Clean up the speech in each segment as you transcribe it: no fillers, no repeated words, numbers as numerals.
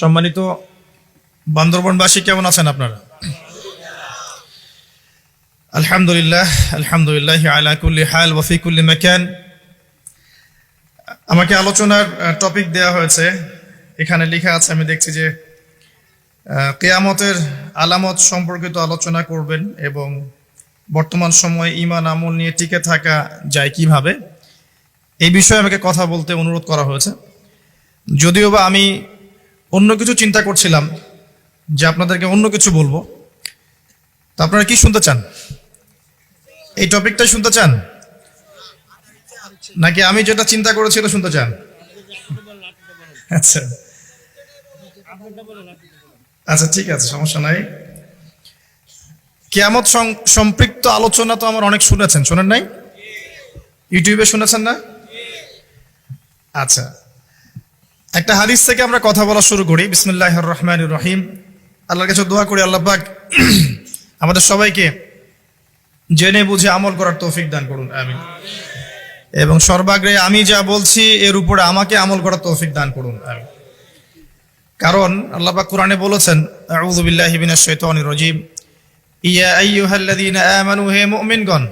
সম্মানিত বান্দরবনবাসী, কেমন আছেন আপনারা? আলহামদুলিল্লাহ আলহামদুলিল্লাহ আলা কুল্লি হাল ওয়া ফি কুল্লি মাকান। আমাকে আলোচনার টপিক দেওয়া হয়েছে, এখানে লেখা আছে, আমি দেখছি যে কিয়ামতের আলামত সম্পর্কিত আলোচনা করবেন এবং বর্তমান সময়ে ঈমান আমল নিয়ে টিকে থাকা যায় কিভাবে, এই বিষয়ে আমাকে কথা বলতে অনুরোধ করা হয়েছে। যদিও বা আমি অন্য কিছু চিন্তা করছিলাম যে আপনাদেরকে অন্য কিছু বলবো, তো আপনারা কি শুনতে চান? এই টপিকটাই শুনতে চান নাকি আমি যেটা চিন্তা করেছিল শুনতে চান? আচ্ছা আচ্ছা, ঠিক আছে, সমস্যা নাই। কিয়ামত সম্পৃক্ত আলোচনা তো আমার অনেক শুনেছেন, শোনেন নাই? ইউটিউবে শুনেছেন না? আচ্ছা, একটা হাদিস থেকে আমরা কথা বলা শুরু করি। বিসমিল্লাহির রহমানির রহিম। আল্লাহর কাছে দোয়া করি আল্লাহ পাক আমাদের সবাইকে জেনে বুঝে আমল করার তৌফিক দান করুন, আমিন। এবং সর্বাগ্রে আমি যা বলছি এর উপরে আমাকে আমল করার তৌফিক দান করুন, আমিন। কারণ আল্লাহ পাক কোরআনে বলেছেন, আউযু বিল্লাহি মিনাশ শাইতানির রাজিম, ইয়া আইয়ুহাল্লাযীনা আমানু, হে মুমিনগণ,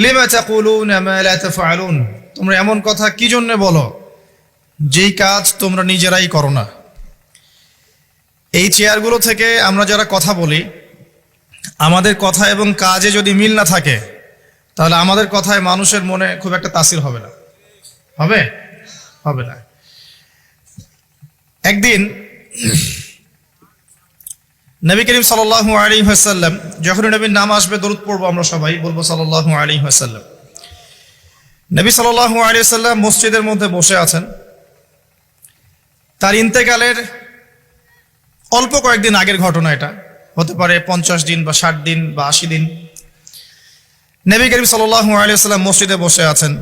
লিমা তাকুলুনা মা লা তাফআলুন, তোমরা এমন কথা কি জন্য বলো যেই কাজ তোমরা নিজেরাই করো না। এই চেয়ারগুলো থেকে আমরা যারা কথা বলি, আমাদের কথা এবং কাজে যদি মিল না থাকে, তাহলে আমাদের কথায় মানুষের মনে খুব একটা তাসির হবে না। হবে? হবে না। একদিন নবী করিম সাল্লাল্লাহু আলাইহি ওয়াসাল্লাম, যখন নবীর নাম আসবে দরুদ পড়বো, আমরা সবাই বলবো সাল্লাল্লাহু আলাইহি ওয়াসাল্লাম। নবী সাল্লাল্লাহু আলাইহি ওয়াসাল্লাম মসজিদের মধ্যে বসে আছেন। তার ইন্তেকালের অল্প কয়েকদিন আগের ঘটনা, এটা হতে পারে 50 দিন বা 60 দিন বা 80 দিন। নবী করিম সাল্লাল্লাহু আলাইহি ওয়াসাল্লাম মসজিদে বসে আছেন,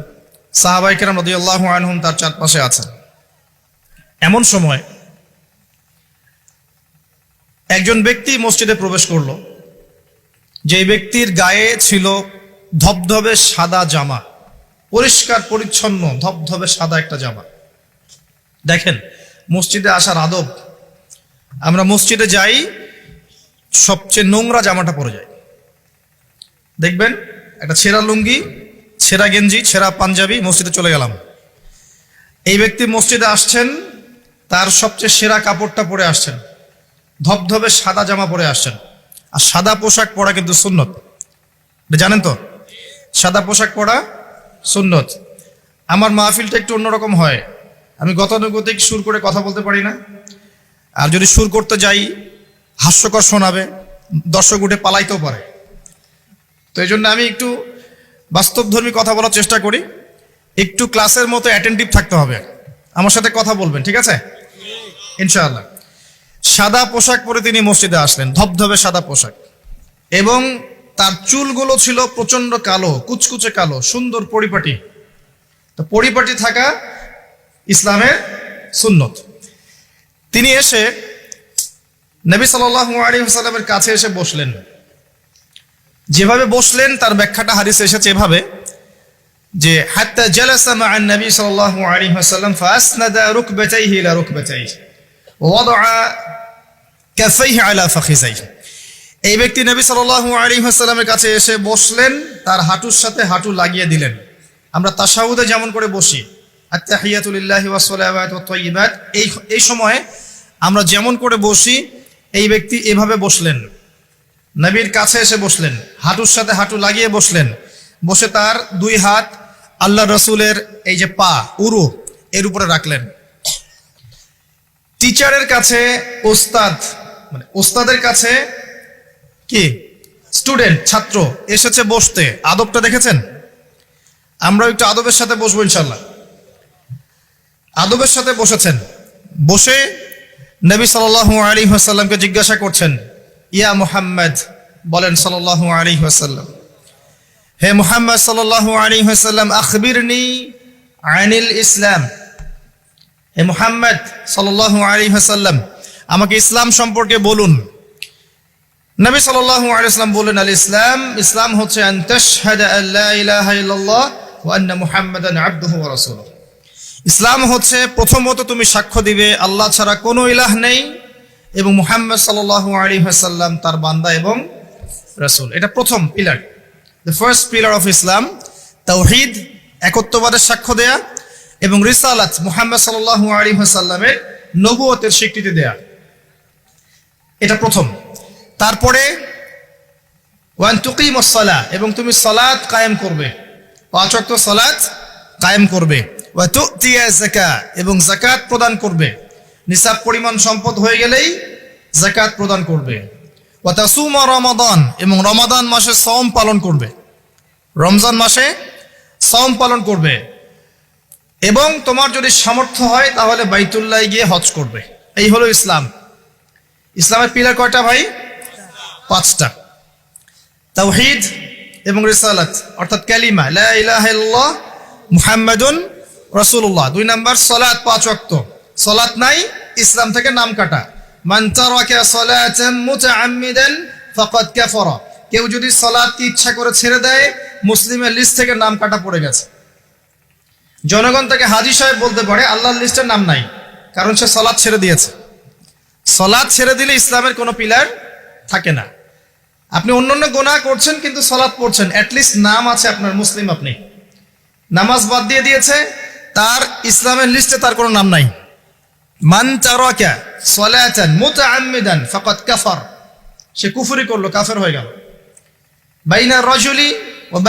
সাহাবায়ে কেরাম রাদিয়াল্লাহু আনহুম তার চারপাশে আছেন। এমন সময় একজন ব্যক্তি মসজিদে প্রবেশ করলো, যে ব্যক্তির গায়ে ছিল ধবধবে সাদা জামা, পরিষ্কার পরিচ্ছন্ন ধবধবে সাদা একটা জামা। দেখেন মসজিদে আসার আদব, আমরা মসজিদে যাই সবচেয়ে নোংরা জামাটা পরে যাই। দেখবেন একটা ছেঁড়া লুঙ্গি, ছেঁড়া গেঞ্জি, ছেঁড়া পাঞ্জাবি, মসজিদে চলে গেলাম। এই ব্যক্তি মসজিদে আসছেন, তার সবচেয়ে সেরা কাপড়টা পরে আসছেন, ধবধবে সাদা জামা পরে আসছেন। আর সাদা পোশাক পরা কিন্তু সুন্নত, জানেন তো? সাদা পোশাক পরা সুন্নত। আমার মাহফিলটা একটু অন্যরকম হয়, আমি গতানুগতিক সুর করে কথা বলতে পারি না। আর যদি সুর করতে যাই হাস্যকর শোনাবে, দর্শক উঠে পালাইতেও পারে। তো এই জন্য আমি একটু বাস্তবধর্মী কথা বলার চেষ্টা করি। একটু ক্লাসের মতো অ্যাটেন্টিভ থাকতে হবে, আমার সাথে কথা বলবেন, ঠিক আছে ইনশাআল্লাহ। সাদা পোশাক পরে তিনি মসজিদে আসলেন, ধবধবে সাদা পোশাক, এবং তার চুলগুলো ছিল প্রচন্ড কালো, কুচকুচে কালো, সুন্দর পরিপাটি। তো পরিপাটি থাকা ইসলামের সুন্নত। তিনি এসে নবী সাল্লাল্লাহু আলাইহি ওয়াসাল্লামের কাছে এসে বসলেন। যেভাবে বসলেন তার ব্যাখ্যাটা হাদিসে এসেছে এভাবে, যে হাত্তা জালাসা মা'আন নবী সাল্লাল্লাহু আলাইহি ওয়াসাল্লাম ফাসনাদা রুকবাতাইহি ইলা রুকবাতাইহি ওয়া ওয়াদা কাফাইহি আলা ফাখিজাইহি। এই ব্যক্তি নবী সাল্লাল্লাহু আলাইহি ওয়াসাল্লামের কাছে এসে বসলেন, তার হাঁটুর সাথে হাঁটু লাগিয়ে দিলেন। আমরা তাশাহুদে যেমন করে বসি, আত-তাহিয়াতু লিল্লাহি ওয়াস সালাওয়াতু ওয়াত তাইয়্যিবাত, এই সময় আমরা যেমন করে বসি, এই ব্যক্তি এভাবে বসলেন, নবীর কাছে এসে বসলেন, হাঁটুর সাথে হাঁটু লাগিয়ে বসলেন। বসে তার দুই হাত আল্লাহ রসুলের এই যে পা, উরু, এর উপরে রাখলেন। টিচারের কাছে ওস্তাদ, মানে ওস্তাদের কাছে কি স্টুডেন্ট, ছাত্র এসেছে বসতে, আদবটা দেখেছেন? আমরা একটু আদবের সাথে বসবো ইনশাল্লাহ। আদবের সাথে বসেছেন, বসে নবী সাল্লাল্লাহু আলাইহি ওয়াসাল্লামকে জিজ্ঞাসা করছেন, ইয়া মুহাম্মদ, বলেন সাল্লাল্লাহু আলাইহি ওয়াসাল্লাম, হে মুহাম্মদ সাল্লাল্লাহু আলাইহি ওয়াসাল্লাম, আখবিরনি আনিল ইসলাম, হে মুহাম্মদ সাল্লাল্লাহু আলাইহি ওয়াসাল্লাম, আমাকে ইসলাম সম্পর্কে বলুন। নবী সাল্লাল্লাহু আলাইহি ওয়াসাল্লাম বলেন, আল ইসলাম, ইসলাম হচ্ছে আন তাশহাদা আল্লা ইলাহা ইল্লাল্লাহ ওয়া আন্না মুহাম্মাদান আবদুহু ওয়া রাসূলুহু, ইসলাম হচ্ছে প্রথমত তুমি সাক্ষ্য দিবে আল্লাহ ছাড়া কোনো ইলাহ নেই এবং মুহাম্মদ সাল্লাল্লাহু আলাইহি ওয়াসাল্লাম তার বান্দা এবং রাসূল। এটা প্রথম pillar, the first pillar of Islam, তাওহীদ, একত্ববাদের সাক্ষ্য দেয়া এবং রিসালাত, মুহাম্মদ সাল্লাল্লাহু আলাইহি ওয়াসাল্লামের নবুয়তের স্বীকৃতি দেয়া, এটা প্রথম। তারপরে ওয়ান তুকিমুস সালাহ, এবং তুমি সালাত কায়েম করবে, 5 ওয়াক্ত সালাত কায়েম করবে। ওয়া তুতিয়া যাকাত, এবং যাকাত প্রদান করবে, নিসাব পরিমাণ সম্পদ হয়ে গেলেই যাকাত প্রদান করবে। ওয়া তাসুমা রমাদান, এবং রমাদান মাসে সওম পালন করবে, রমজান মাসে সওম পালন করবে। এবং তোমার যদি সামর্থ্য হয় তাহলে বাইতুল্লাহ গিয়ে হজ করবে। এই হলো ইসলাম। ইসলামের পিলার কয়টা ভাই? 5টা। তাওহীদ এবং রিসালাত অর্থাৎ কালিমা লা ইলাহা ইল্লাল্লাহ মুহাম্মাদুন রাসূলুল্লাহ। 2 নাম্বার সালাত, 5 ওয়াক্ত। সালাত নাই, ইসলাম থেকে নাম কাটা। মান তারাকা সালাতান মুতাআম্মিদান ফাকাদ কাফারা, কেউ যদি সালাতকে ইচ্ছা করে ছেড়ে দেয় মুসলিমের লিস্ট থেকে নাম কাটা পড়ে গেছে। জনগণ তাকে হাজী সাহেব বলতে পারে, আল্লাহর লিস্টের নাম নাই, কারণ সে সালাত ছেড়ে দিয়েছে। সালাত ছেড়ে দিলে ইসলামের কোনো পিলার থাকে না। আপনি অন্যান্য গুনাহ করছেন কিন্তু সালাত পড়ছেন, অ্যাটলিস্ট নাম আছে আপনার, মুসলিম আপনি। নামাজ বাদ দিয়ে দিয়েছে, তার ইসলামের লিস্টে তার কোনো নাম নাই। মান তারাকা সালাতান মুতাআম্মিদান ফাকাদ কাফার, সে কুফরি করলো, কাফের হয়ে গেল। বাইনা রাজুলি ওয়া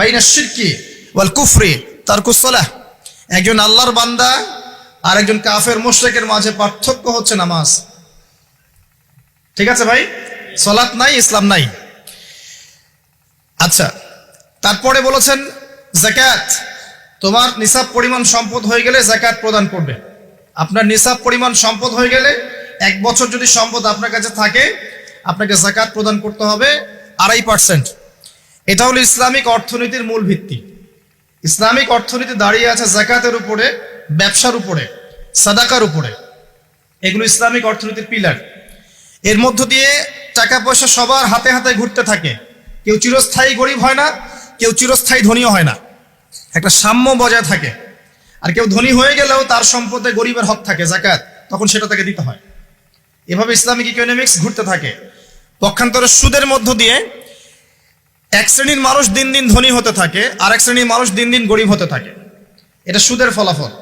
বাইনা শিরকি ওয়াল কুফরি তারকুস সালাহ, একজন আল্লাহর বান্দা আর একজন কাফের মুশরিকের মাঝে পার্থক্য হচ্ছে নামাজ। ঠিক আছে ভাই, সালাত নাই, ইসলাম নাই। আচ্ছা, তারপরে বলেছেন যাকাত, তোমার নিসাব পরিমাণ সম্পদ হয়ে গেলে যাকাত প্রদান করবে। আপনার নিসাব পরিমাণ সম্পদ হয়ে গেলে 1 বছর যদি সম্পদ আপনার কাছে থাকে, আপনাকে যাকাত প্রদান করতে হবে 2.5%। এটা হলো ইসলামিক অর্থনীতির মূল ভিত্তি। ইসলামিক অর্থনীতি দাঁড়িয়ে আছে যাকাতের উপরে, ব্যবসার উপরে, সাদাকার উপরে। এগুলো ইসলামিক অর্থনীতির পিলার। এর মধ্য দিয়ে টাকা পয়সা সবার হাতে হাতে ঘুরতে থাকে। কেউ চিরস্থায়ী গরিব হয় না, কেউ চিরস্থায়ী ধনীও হয় না, একটা সাম্য বজায় থাকে। আর কেউ ধনী হয়ে গেলেও তার সম্পদে গরিবের হক থাকে, যাকাত, তখন সেটা তাকে দিতে হয়। এভাবে ইসলামিক ইকোনমিক্স ঘুরতে থাকে। পক্ষান্তরে সুদের মধ্য দিয়ে এক শ্রেণীর মানুষ দিন দিন ধনী হতে থাকে, আর এক শ্রেণীর মানুষ দিন দিন গরিব হতে থাকে। এটা সুদের ফলাফল।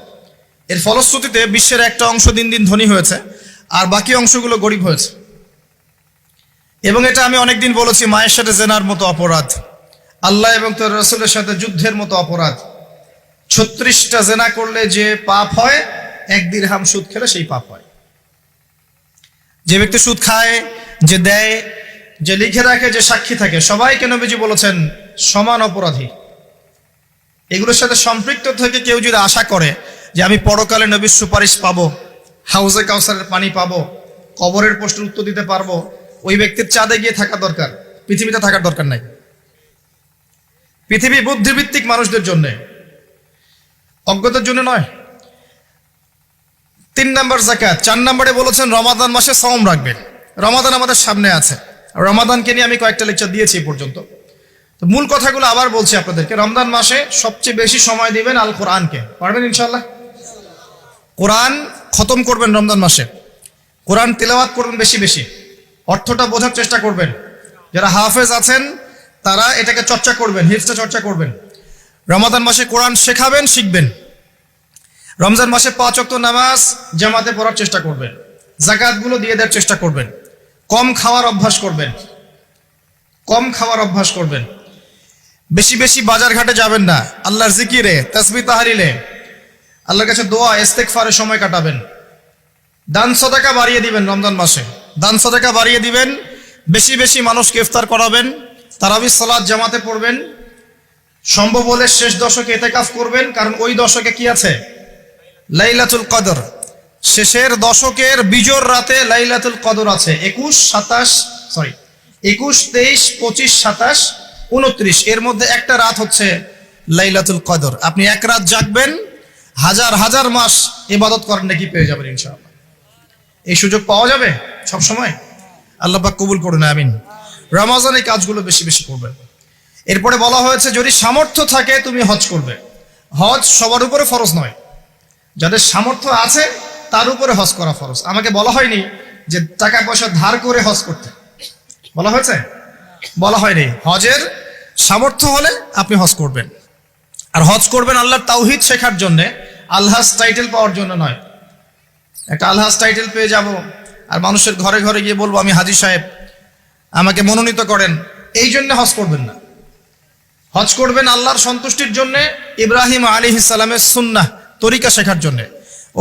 এর ফলশ্রুতিতে বিশ্বের একটা অংশ দিন দিন ধনী হয়েছে আর বাকি অংশগুলো গরিব হয়েছে। এবং এটা আমি অনেকদিন বলেছি, মায়ের সাথে জেনার মতো অপরাধ, আল্লাহ এবং তার রাসূলের সাথে যুদ্ধের মতো অপরাধ। 36টা জেনা করলে যে পাপ হয়, 1 দিরহাম সুদ খেলে সেই পাপ হয়। যে ব্যক্তি সুদ খায়, যে দেয়, যে লিখে রাখে, যে সাক্ষী থাকে, সবাইকে নবীজি বলেছেন সমান অপরাধী। এগুলোর সাথে সম্পৃক্ত থেকে কেউ যদি আশা করে যে আমি পরকালে নবীর সুপারিশ পাবো, হাউজে কাউসারের পানি পাবো, কবরের প্রশ্নের উত্তর দিতে পারবো, ওই ব্যক্তির চাঁদে গিয়ে থাকা দরকার, পৃথিবীতে থাকার দরকার নাই। পৃথিবী বুদ্ধিভিত্তিক মানুষদের জন্য, অজ্ঞতার জন্য নয়। 3 নাম্বার যাকাত। 4 নম্বরে বলেছেন রমাদান মাসে সওম রাখবেন। রমাদান আমাদের সামনে আছে, রমাদানকে নিয়ে আমি কয়েকটা লেকচার দিয়েছি এই পর্যন্ত। তো মূল কথাগুলো আবার বলছি আপনাদেরকে। রমজান মাসে সবচেয়ে বেশি সময় দিবেন আল কোরআনকে। পারবেন ইনশাআল্লাহ? কোরআন খতম করবেন রমজান মাসে, কোরআন তিলাওয়াত করবেন বেশি বেশি, অর্থটা বোঝার চেষ্টা করবেন। যারা হাফেজ আছেন তারা এটাকে চর্চা করবেন, হিফজটা চর্চা করবেন। রমাদান মাসে কোরআন শেখাবেন, শিখবেন। রমজান মাসে 5 ওয়াক্ত নামাজ জামাতে পড়ার চেষ্টা করবেন, যাকাতগুলো দিয়ে দেওয়ার চেষ্টা করবেন, কম খাওয়ার অভ্যাস করবেন, কম খাওয়ার অভ্যাস করবেন। বেশি বেশি বাজার ঘাটে যাবেন না, আল্লাহর জিকিরে, তাসবিহ তাহলিলে, আল্লাহর কাছে দোয়া ইস্তেগফারে সময় কাটাবেন। দান সদাকা বাড়িয়ে দিবেন রমজান মাসে, দান সদাকা বাড়িয়ে দিবেন। বেশি বেশি মানুষকে ইফতার করাবেন, তারাবির সালাত জামাতে পড়বেন। সম্ভব হলে শেষ দশকে ইতিকাফ করবেন, কারণ ওই দশকে কি আছে? লাইলাতুল কদর। শেষের দশকের বিজোড় রাতে লাইলাতুল কদর আছে। 21, 23, 25, 27, 29 এর মধ্যে একটা রাত হচ্ছে লাইলাতুল কদর। আপনি এক রাত জাগবেন, হাজার হাজার মাস ইবাদত করেন নাকি পেয়ে যাবেন ইনশাআল্লাহ। এই সুযোগ পাওয়া যাবে সব সময়? আল্লাহ পাক কবুল করুন, আমিন। রমজানে এই কাজগুলো বেশি বেশি করবেন। এরপরে বলা হয়েছে যদি সামর্থ্য থাকে তুমি হজ করবে। হজ সবার উপরে ফরজ নয়, যাদের সামর্থ্য আছে তার উপরে হজ করা ফরজ। আমাকে বলা হয়নি যে টাকা পয়সা ধার করে হজ করতে, বলা হয়েছে? বলা হয়নি। হজের সামর্থ্য হলে আপনি হজ করবেন, আর হজ করবেন আল্লাহর তাওহীদ শেখার জন্য, আল্লাহস টাইটেল পাওয়ার জন্য নয়। একটা আল্লাহস টাইটেল পেয়ে যাব আর মানুষের ঘরে ঘরে গিয়ে বলবো আমি হাজী সাহেব, আমাকে মনোনীত করেন, এই জন্য হজ করবেন না। হজ করবেন আল্লাহর সন্তুষ্টির জন্য, ইব্রাহিম আলাইহিস সালামের সুন্নাহ তরিকা শেখার জন্য।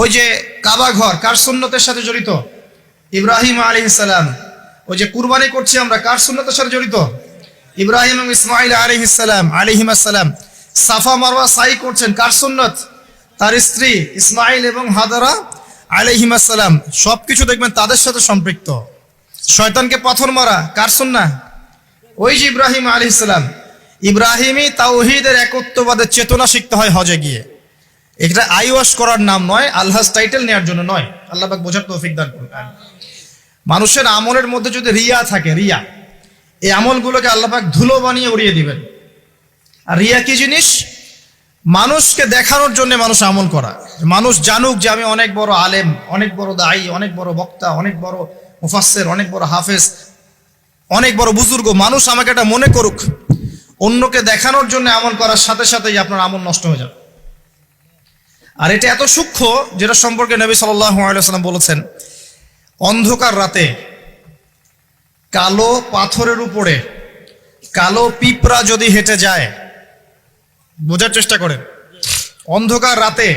ওই যে কাবা ঘর কার সুন্নতের সাথে জড়িত? ইব্রাহিম আলাইহিস সালাম। ওই যে কুরবানি করছি আমরা কার সুন্নতের সাথে জড়িত? ইব্রাহিম এবং ইসমাইল আলাইহিস সালাম আলাইহিমাস সালাম। সাফা মারওয়া সাই করছেন কার সুন্নত? তার স্ত্রী ইসমাইল এবং হাজারা আলাইহিমাস সালাম। সবকিছু দেখবেন তাদের সাথে সম্পৃক্ত। শয়তানকে পাথর মারা কার সুন্নাহ? ওই যে ইব্রাহিম আলাইহিস সালাম। ইব্রাহিমী তাওহীদের একত্ববাদের চেতনা শিখতে হয় হজে গিয়ে। এটা আইওয়াশ করার নাম নয়, আল্লাহর টাইটেল নেওয়ার জন্য নয়। আল্লাহ পাক বোঝার তৌফিক দান করুন। মানুষের আমলের মধ্যে যদি রিয়া থাকে, রিয়া, এই আমলগুলোকে আল্লাহ পাক ধুলো বানিয়ে উড়িয়ে দিবেন। আর রিয়া কি জিনিস? মানুষকে দেখানোর জন্য মানুষ আমল করা, মানুষ জানুক যে আমি অনেক বড় আলেম, অনেক বড় দায়ী, অনেক বড় বক্তা, অনেক বড় মুফাসসির, অনেক বড় হাফেজ, অনেক বড় বুজুর্গ, মানুষ আমাকে এটা মনে করুক। অন্যকে দেখানোর জন্য আমল করার সাথে সাথেই আপনার আমল নষ্ট হয়ে যাবে। আর এটা এত সূক্ষ্ম, যেটা সম্পর্কে নবী সাল্লাল্লাহু আলাইহি ওয়াসাল্লাম বলেছেন, অন্ধকার রাতে কালো পাথরের উপরে কালো পিঁপড়া যদি হেঁটে যায়, বোঝার চেষ্টা করেন, অন্ধকার রাতে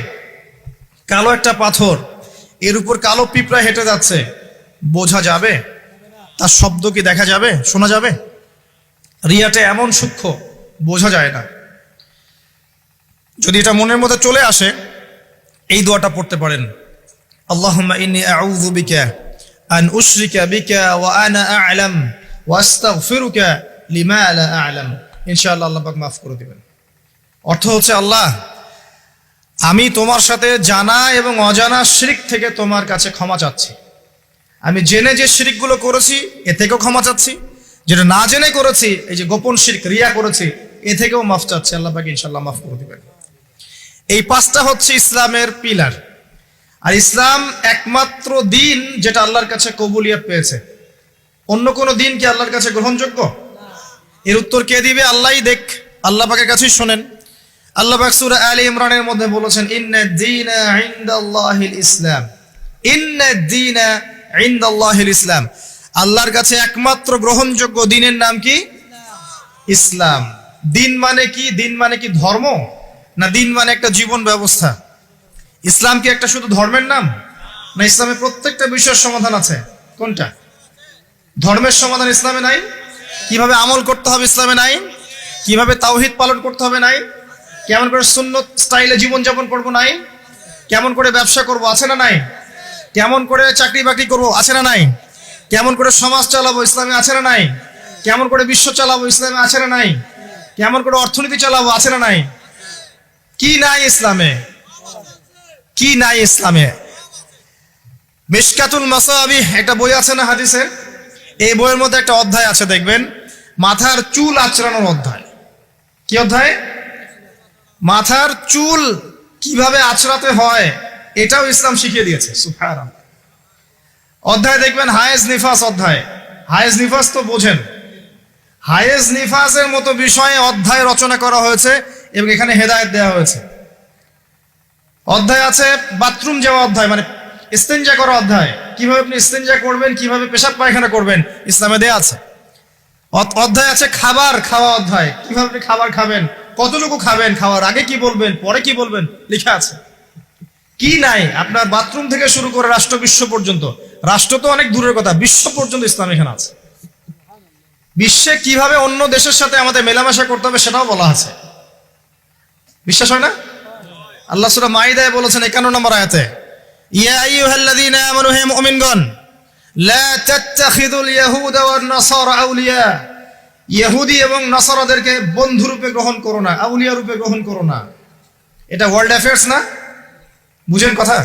কালো একটা পাথর, এর উপর কালো পিঁপড়া হেঁটে যাচ্ছে, বোঝা যাবে? তার শব্দ কি দেখা যাবে, শোনা যাবে? রিয়াটা এমন সূক্ষ্ম, বোঝা যায় না। যদি এটা মনের মধ্যে চলে আসে, এই দোয়াটা পড়তে পারেন, আল্লাহুম্মা ইন্নী আউযু বিকা আন উশরিকা বিকা ওয়া আনা আ'লাম ওয়া আস্তাগফিরুকা লিমা লা আ'লাম। ইনশাআল্লাহ আল্লাহ পাক মাফ করে দিবেন। অর্থ হচ্ছে, আল্লাহ, আমি তোমার সাথে জানা এবং অজানা শিরক থেকে তোমার কাছে ক্ষমা চাচ্ছি। আমি জেনে যে শিরকগুলো করেছি এ থেকেও ক্ষমা চাচ্ছি, যেটা না জেনে করেছি, এই যে গোপন শিরক, রিয়া করেছি, এ থেকেও মাফ চাচ্ছি। আল্লাহ পাক ইনশাআল্লাহ মাফ করে দিবেন। এই পাঁচটা হচ্ছে ইসলামের পিলার। আর ইসলাম একমাত্র দিন যেটা আল্লাহর কাছে কবুলিয়ত পেয়েছে। অন্য কোন দিন কি আল্লাহর কাছে গ্রহণযোগ্য? এর উত্তর কে দিবে? আল্লাহই দেখ, আল্লাহ পাকের কাছেই শোনেন। আল্লাহ পাক সূরা আলে ইমরানের মধ্যে বলেছেন, ইন্নাদ দীনা ইনদাল্লাহিল ইসলাম। ইন্নাদ দীনা ইনদাল্লাহিল ইসলাম। আল্লাহর কাছে একমাত্র গ্রহণযোগ্য দিনের নাম কি? ইসলাম। দিন মানে কি? দিন মানে কি ধর্ম? না দিন মানে একটা জীবন ব্যবস্থা? ইসলাম কি একটা শুধু ধর্মের নাম? না ইসলামে প্রত্যেকটা বিষয়ের সমাধান আছে। কোনটা? ধর্মের সমাধান ইসলামে নাই? কিভাবে আমল করতে হবে ইসলামে নাই? কিভাবে তাওহীদ পালন করতে হবে নাই? কেমন করে সুন্নত স্টাইলে জীবনযাপন করবো নাই? কেমন করে ব্যবসা করবো আছে না নাই? কেমন করে চাকরি বাকরি করবো আছে না নাই? কেমন করে সমাজ চালাবো ইসলামে আছে না নাই? কেমন করে বিশ্ব চালাবো ইসলামে আছে না নাই? কেমন করে অর্থনীতি চালাবো আছে না নাই? কি নাই ইসলামে? কি নাই ইসলামে? মিশকাতুল মাসাবিহ একটা বই আছে না হাদিসের, এই বইয়ের মধ্যে একটা অধ্যায় আছে, দেখবেন, মাথার চুল আঁচড়ানোর অধ্যায়। কি অধ্যায়? মাথার চুল কিভাবে আঁচড়াতে হয় এটাও ইসলাম শিখিয়ে দিয়েছে। সুবহানাল্লাহ। অধ্যায় দেখবেন হায়েজ নিফাস অধ্যায়। হায়েজ নিফাস তো বোঝেন, হায়েজ নিফাসের মতো বিষয়ে অধ্যায় রচনা করা হয়েছে এবং এখানে হেদায়েত দেওয়া হয়েছে। অধ্যায় আছে বাথরুম যাওয়া অধ্যায়, মানে ইস্তেঞ্জা করা অধ্যায়, কিভাবে আপনি ইস্তেঞ্জা করবেন, কিভাবে পেশাব পায়খানা করবেন ইসলামে দেয়া আছে। অধ্যায় আছে খাবার খাওয়া অধ্যায়, কিভাবে আপনি খাবার খাবেন, কতটুকু খাবেন, খাওয়ার আগে কি বলবেন, পরে কি বলবেন, লেখা আছে। কি নাই? আপনার বাথরুম থেকে শুরু করে রাষ্ট্র বিশ্ব পর্যন্ত, রাষ্ট্র তো অনেক দূরের কথা, বিশ্ব পর্যন্ত ইসলাম এখানে আছে। বিশ্বে কিভাবে অন্য দেশের সাথে আমাদের মেলামেশা করতে হবে সেটাও বলা আছে। বিশ্বাস হয় না? আল্লাহ সূরা মাইদায় বলেছেন 51 নম্বর আয়াতে, ইয়া আইয়ুহাল্লাযীনা আমানু, হে মুমিনগণ, লা তাত্তাখিযুল ইয়াহুদা ওয়ান নাসারা আউলিয়া। ইহুদি এবং নাসারাদেরকে বন্ধু রূপে গ্রহণ করো না, আউলিয়া রূপে গ্রহণ করো না। এটা ওয়ার্ল্ড অ্যাফেয়ার্স না? বুঝেন কথা?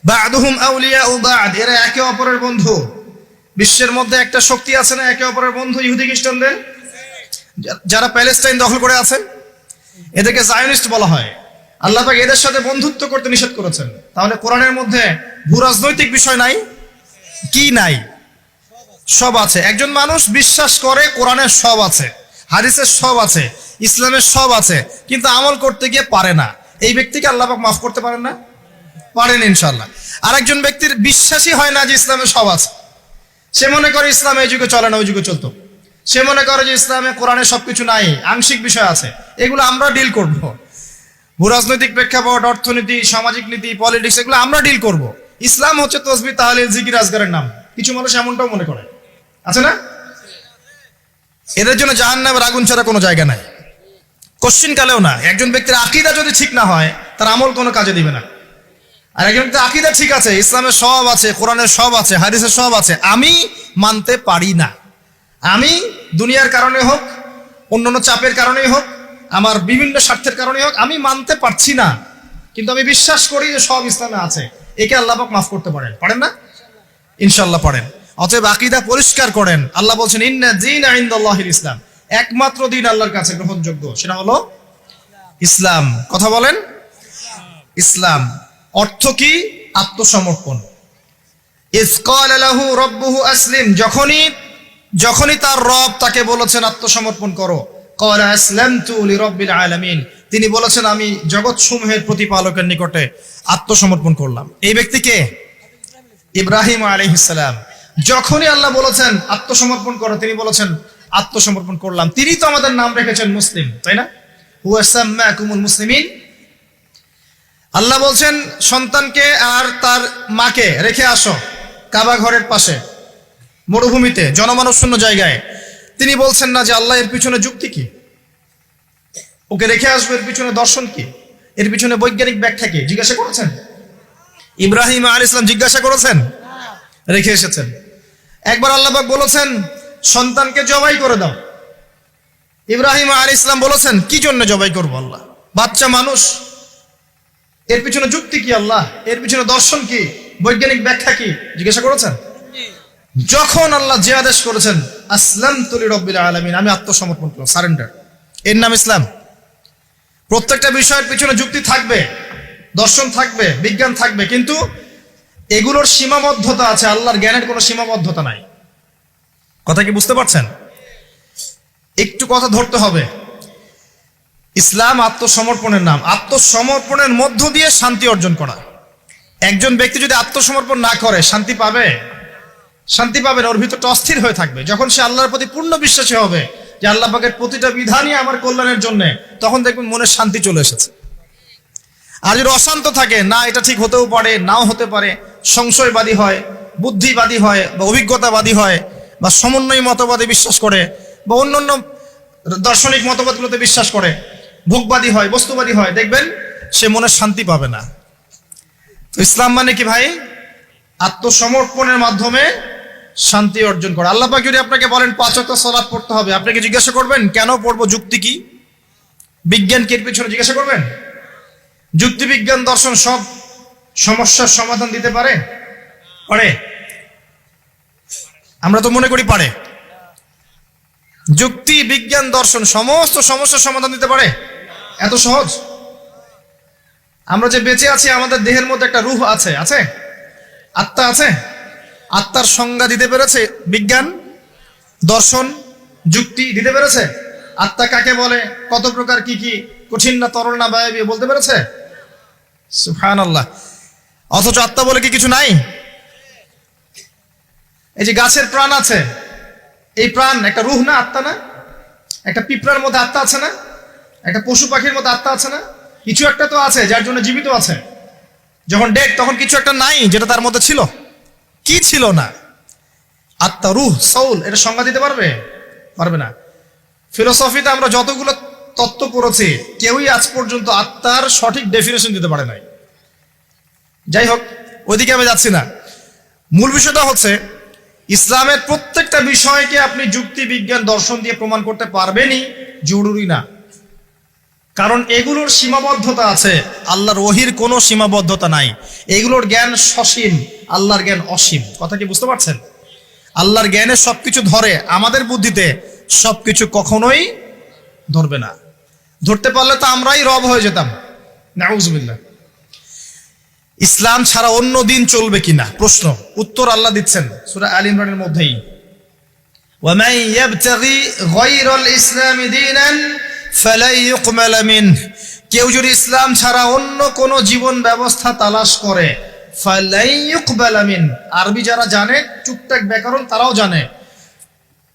বা'দুহুম আউলিয়াউ বা'দ, এরা একে অপরের বন্ধু। বিশ্বের মধ্যে একটা শক্তি আছে না একে অপরের বন্ধু, ইহুদি খ্রিস্টানদের, যারা প্যালেস্টাইন দখল করে আছে, এদেরকে জায়নিস্ট বলা হয়। আল্লাহ পাক এদের সাথে বন্ধুত্ব করতে নিষেধ করেছেন। তাহলে কোরআনের মধ্যে ভূ রাজনৈতিক বিষয় নাই? কি নাই? সব আছে। একজন মানুষ বিশ্বাস করে কোরআনের সব আছে, হাদিসের সব আছে, ইসলামের সব আছে, কিন্তু আমল করতে গিয়ে পারে না। এই ব্যক্তিকে আল্লাহ পাক মাফ করতে পারেন না? পারেন ইনশাআল্লাহ। আরেকজন ব্যক্তির বিশ্বাসই হয় না যে ইসলামে সব আছে। সে মনে করে ইসলাম এই যুগে চলে না, ওই যুগে চলতো। সে মনে করে যে ইসলামে কোরআনে সবকিছু নাই, আংশিক বিষয় আছে, এগুলো আমরা ডিল করব। ভূরাজনৈতিক প্রেক্ষাপট, অর্থনীতি, সামাজিক নীতি, পলিটিক্স, এগুলো আমরা ডিল করব। ইসলাম হচ্ছে তসবিহ, তাহলিল, জিকির, আজকারের নাম। কিছু মানুষ এমনটাও মনে করে, আছে না? এদের জন্য জাহান্নামের আগুন ছাড়া কোনো জায়গা নাই, কোশ্চিন কালেও না। একজন ব্যক্তির আকীদা যদি ঠিক না হয়, তার আমল কোনো কাজে দিবে না। আর একজন ব্যক্তির আকীদা ঠিক আছে, ইসলামের সব আছে, কোরআনের সব আছে, হাদিসের সব আছে, আমি মানতে পারি না। আমি দুনিয়ার কারণে হোক, অন্যান্য চাপের কারণেই হোক, আমার বিভিন্ন স্বার্থের কারণে হোক, আমি মানতে পারছি না, কিন্তু আমি বিশ্বাস করি যে সব ইসলামে আছে। একে আল্লাহ পাক মাফ করতে পারেন, পারেন না? ইনশাআল্লাহ পারেন। অতএব আকীদা পরিষ্কার করেন। আল্লাহ বলছেন ইন্না দীনা ইনদাল্লাহিল ইসলাম, একমাত্র দিন আল্লাহর কাছে গ্রহণযোগ্য সেটা হলো ইসলাম। কথা বলেন, ইসলাম। অর্থ কি? আত্মসমর্পণ। ইয ক্বালা লাহু রাব্বুহু আসলিম, যখনই তার রব তাকে বলেছেন আত্মসমর্পণ করো, ক্বালা আসলামতু লিরাব্বিল আলামিন, তিনি বলেছেন আমি জগৎসমূহের প্রতিপালকের নিকটে আত্মসমর্পণ করলাম। এই ব্যক্তিকে ইব্রাহিম আলাইহিস সালাম। যখনই আল্লাহ বলেছেন আত্মসমর্পণ করো, তিনি বলেছেন আত্মসমর্পণ করলাম। তিনি তো আমাদের নাম রেখেছেন মুসলিম, তাই না? হুয়া সাম্মাকুমুল মুসলিমিন। আল্লাহ বলছেন সন্তানকে আর তার মাকে রেখে আসো কাবা ঘরের পাশে, মরুভূমিতে, জনমানব শূন্য জায়গায়। তিনি বলছেন না যে আল্লাহ এর পিছনে যুক্তি কি, ওকে রেখে আসবো, এর পিছনে দর্শন কি, এর পিছনে বৈজ্ঞানিক ব্যাখ্যা কি? জিজ্ঞাসা করেছেন? ইব্রাহিম আলাইহিস সালাম জিজ্ঞাসা করেছেন? রেখে এসেছেন। একবার আল্লাহ পাক বলেছেন সন্তানকে জবাই করে দাও। ইব্রাহিম আলাইহিস সালাম বলেছেন কি জন্য জবাই করবো আল্লাহ, বাচ্চা মানুষ, এর পিছনে যুক্তি কি আল্লাহ, এর পিছনে দর্শন কি, বৈজ্ঞানিক ব্যাখ্যা কি? জিজ্ঞাসা করেছেন? যখন আল্লাহ যে আদেশ করেছেন আসলামতু লিরাব্বিল আলামিন, আমি আত্মসমর্পণ করলাম, সারেন্ডার, এর নাম ইসলাম। প্রত্যেকটা বিষয়ের পিছনে যুক্তি থাকবে, দর্শন থাকবে, বিজ্ঞান থাকবে, কিন্তু এগুলোর সীমাবদ্ধতা আছে। আল্লাহর জ্ঞানের কোনো সীমাবদ্ধতা নাই। কথা কি বুঝতে পারছেন? একটু কথা ধরতে হবে। ইসলাম আত্মসমর্পণের নাম। আত্মসমর্পণের মধ্য দিয়ে শান্তি অর্জন করা। একজন ব্যক্তি যদি আত্মসমর্পণ না করে শান্তি পাবে? শান্তি পাবে না, ওর ভিতরটা অস্থির হয়ে থাকবে। যখন সে আল্লাহর প্রতি পূর্ণ বিশ্বাসী হবে যে আল্লাহ পাকের প্রতিটা বিধানই আমার কল্যাণের জন্য, তখন দেখবেন মনে শান্তি চলে এসেছে। আর যদি অশান্ত থাকে, না এটা ঠিক হতেও পারে, নাও হতে পারে, সংশয়বাদী হয়, বুদ্ধিবাদী হয়, বা অভিজ্ঞতাবাদী হয়, বা সমন্বয় মতবাদে বিশ্বাস করে, বা অন্যান্য দার্শনিক মতবাদগুলোতে বিশ্বাস করে, ভোগবাদী হয়, বস্তুবাদী হয়, দেখবেন সে মনে শান্তি পাবে না। তো ইসলাম মানে কি ভাই? আত্মসমর্পণের মাধ্যমে শান্তি অর্জন করা। আল্লাহ পাক যদি আপনাকে বলেন 5 ওয়াক্ত সালাত পড়তে হবে, আপনাকে জিজ্ঞাসা করবেন কেন পড়বো, যুক্তি কি, বিজ্ঞান কি এর পিছনে জিজ্ঞাসা করবেন? যুক্তি, বিজ্ঞান, দর্শন সব সমস্যার সমাধান দিতে পারে? পারে? আমরা তো মনে করি পারে। যুক্তি, বিজ্ঞান, দর্শন সমস্ত সমস্যার সমাধান দিতে পারে? এত সহজ? আমরা যে বেঁচে আছি, আমাদের দেহের মধ্যে একটা রূহ আছে, আছে, আত্মা আছে। আত্মার সংজ্ঞা দিতে পেরেছে বিজ্ঞান, দর্শন, যুক্তি? দিতে পেরেছে? আত্মা কাকে বলে, কত প্রকার, কি কি, কঠিন না তরল না বায়বীয়, বলতে পেরেছে? সুবহানাল্লাহ। অথচ আত্মা বলে কি কিছু নাই? এই যে গাছের প্রাণ আছে, এই প্রাণ একটা রূহ না, আত্মা না? একটা পিঁপড়ার মধ্যে আত্মা আছে না? একটা পশু পাখির মধ্যে আত্মা আছে না? কিছু একটা তো আছে যার জন্য জীবিত আছে। যখন ডেড, তখন কিছু একটা নাই যেটা তার মধ্যে ছিল। কি ছিল না? আত্মা, রূহ, সোল, এটা সংজ্ঞা দিতে পারবে? পারবে না। ফিলোসফিতে আমরা যতগুলো তত্ত্ব পড়েছি, কেউই আজ পর্যন্ত আত্মার সঠিক ডেফিনেশন দিতে পারে নাই। যাই হোক, ওইদিকে আমি যাচ্ছি না। মূল বিষয়টা হচ্ছে ইসলামের প্রত্যেকটা বিষয়কে আপনি যুক্তি, বিজ্ঞান, দর্শন দিয়ে প্রমাণ করতে পারবেনই, জরুরি না। কারণ এগুলোর সীমাবদ্ধতা আছে, আল্লাহর ওহীর কোনো সীমাবদ্ধতা নাই। এগুলোর জ্ঞান সসীম, আল্লাহর জ্ঞান অসীম। কথা কি বুঝতে পারছেন? আল্লাহর জ্ঞানে সবকিছু ধরে, আমাদের বুদ্ধিতে সবকিছু কখনোই ধরবে না। ধরতে পারলে তো আমরাই রব হয়ে যেতাম, নাউজুবিল্লাহ। ইসলাম ছাড়া অন্য দিন চলবে কিনা প্রশ্ন, উত্তর আল্লাহ দিচ্ছেন সূরা আল ইমরানের মধ্যেই, ওয়ামান ইয়াবতাগি গায়রাল ইসলামি দীনান ফালা ইউকবালা মিনহু, কেউ যদি ইসলাম ছাড়া অন্য কোন জীবন ব্যবস্থা তালাশ করে, ফালা ইউকবালা মিনহু, আরবি যারা জানে টুকটাক ব্যাকরণ তারাও জানে,